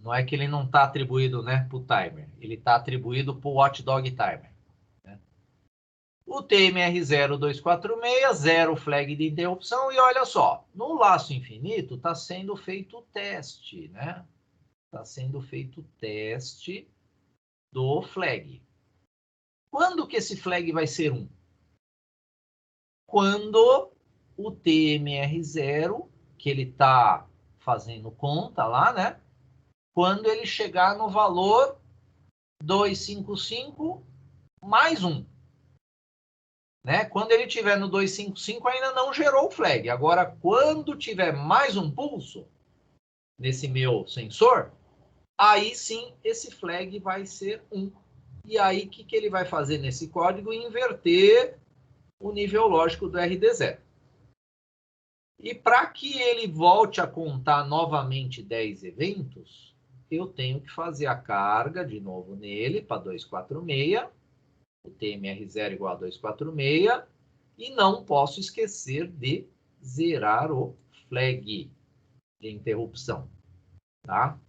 Não é que ele não está atribuído, né, para o timer, ele está atribuído para o watchdog timer. Né? O TMR0 246, zero flag de interrupção, e olha só, no laço infinito está sendo feito o teste, né? Está sendo feito o teste do flag. Quando que esse flag vai ser 1? Quando o TMR0, que ele está fazendo conta lá, né? Quando ele chegar no valor 255 mais 1. Né? Quando ele estiver no 255, ainda não gerou o flag. Agora, quando tiver mais um pulso nesse meu sensor, aí sim esse flag vai ser 1. E aí, o que ele vai fazer nesse código? Inverter o nível lógico do RD0. E para que ele volte a contar novamente 10 eventos, eu tenho que fazer a carga de novo nele para 246, o TMR0 igual a 246, e não posso esquecer de zerar o flag de interrupção. Tá?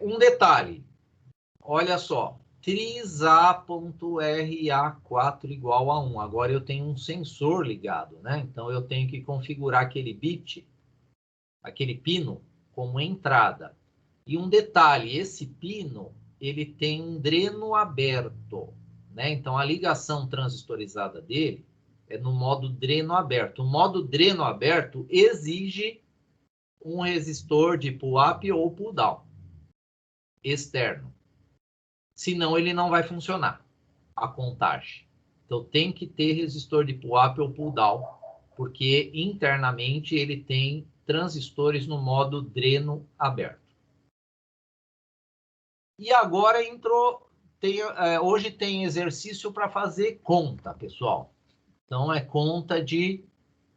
Um detalhe, olha só, trisA.RA4 igual a 1. Agora eu tenho um sensor ligado, né? Então eu tenho que configurar aquele bit, aquele pino, como entrada. E um detalhe, esse pino, ele tem um dreno aberto, né? Então a ligação transistorizada dele é no modo dreno aberto. O modo dreno aberto exige um resistor de pull-up ou pull-down externo. Senão ele não vai funcionar, a contagem. Então tem que ter resistor de pull-up ou pull-down, porque internamente ele tem transistores no modo dreno aberto. E agora hoje tem exercício para fazer conta, pessoal. Então, é conta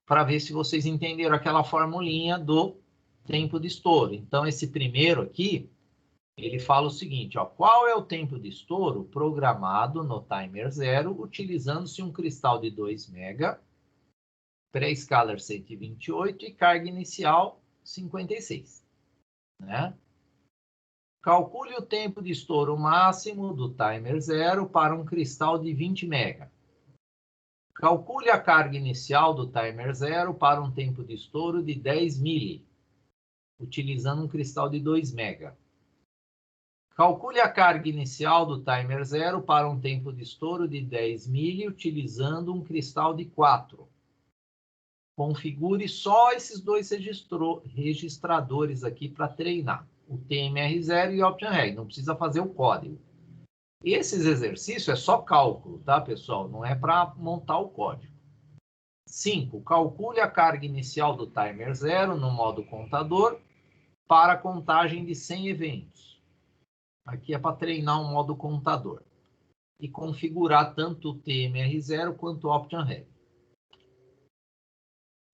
para ver se vocês entenderam aquela formulinha do tempo de estouro. Então, esse primeiro aqui, ele fala o seguinte, ó, qual é o tempo de estouro programado no timer 0, utilizando-se um cristal de 2 MB, pré-scaler 128 e carga inicial 56, né? Calcule o tempo de estouro máximo do timer 0 para um cristal de 20 MB. Calcule a carga inicial do timer 0 para um tempo de estouro de 10 mili, utilizando um cristal de 2 MB. Calcule a carga inicial do timer 0 para um tempo de estouro de 10 mili, utilizando um cristal de 4. Configure só esses dois registradores aqui para treinar, o TMR0 e o OptionReg, não precisa fazer o código. Esses exercícios é só cálculo, tá, pessoal? Não é para montar o código. 5. Calcule a carga inicial do timer 0 no modo contador para a contagem de 100 eventos. Aqui é para treinar um modo contador. E configurar tanto o TMR0 quanto o OptionReg.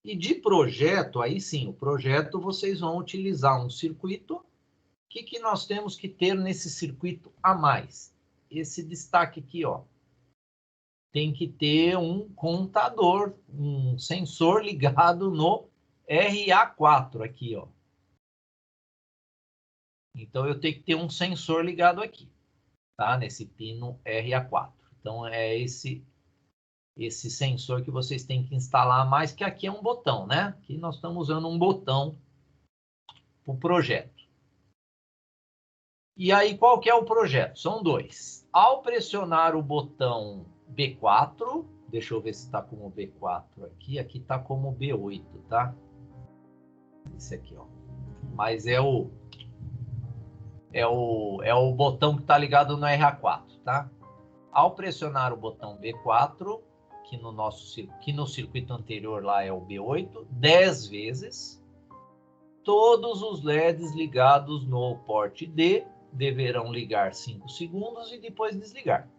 E de projeto, aí sim, o projeto vocês vão utilizar um circuito. O que nós temos que ter nesse circuito a mais? Esse destaque aqui, ó. Tem que ter um contador, um sensor ligado no RA4 aqui, ó. Então, eu tenho que ter um sensor ligado aqui, tá? Nesse pino RA4. Então, é esse sensor que vocês têm que instalar mais, que aqui é um botão, né? Aqui nós estamos usando um botão para o projeto. E aí, qual que é o projeto? São dois. Ao pressionar o botão B4, deixa eu ver se está como B4 aqui. Aqui está como B8, tá? Esse aqui, ó. Mas é o botão que está ligado no RA4, tá? Ao pressionar o botão B4, que no circuito anterior lá é o B8, 10 vezes, todos os LEDs ligados no porte D deverão ligar 5 segundos e depois desligar.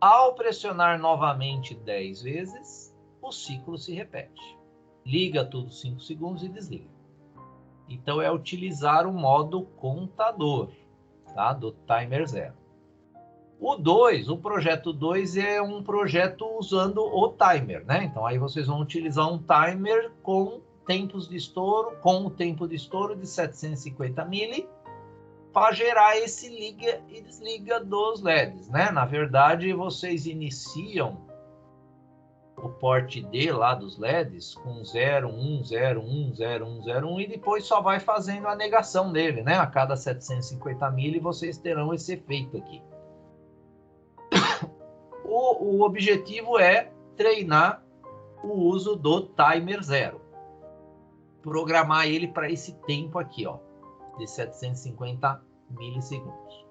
Ao pressionar novamente 10 vezes, o ciclo se repete. Liga tudo 5 segundos e desliga. Então, é utilizar o modo contador, tá? Do timer 0. O projeto 2 é um projeto usando o timer, né? Então, aí vocês vão utilizar um timer com tempos de estouro, com o tempo de estouro de 750 mili, para gerar esse liga e desliga dos LEDs, né? Na verdade, vocês iniciam o porte D lá dos LEDs com 0, 1, 0, 1, 0, 1, 0, 1 e depois só vai fazendo a negação dele, né? A cada 750 mili vocês terão esse efeito aqui. O objetivo é treinar o uso do timer 0. Programar ele para esse tempo aqui, ó, de 750 milissegundos.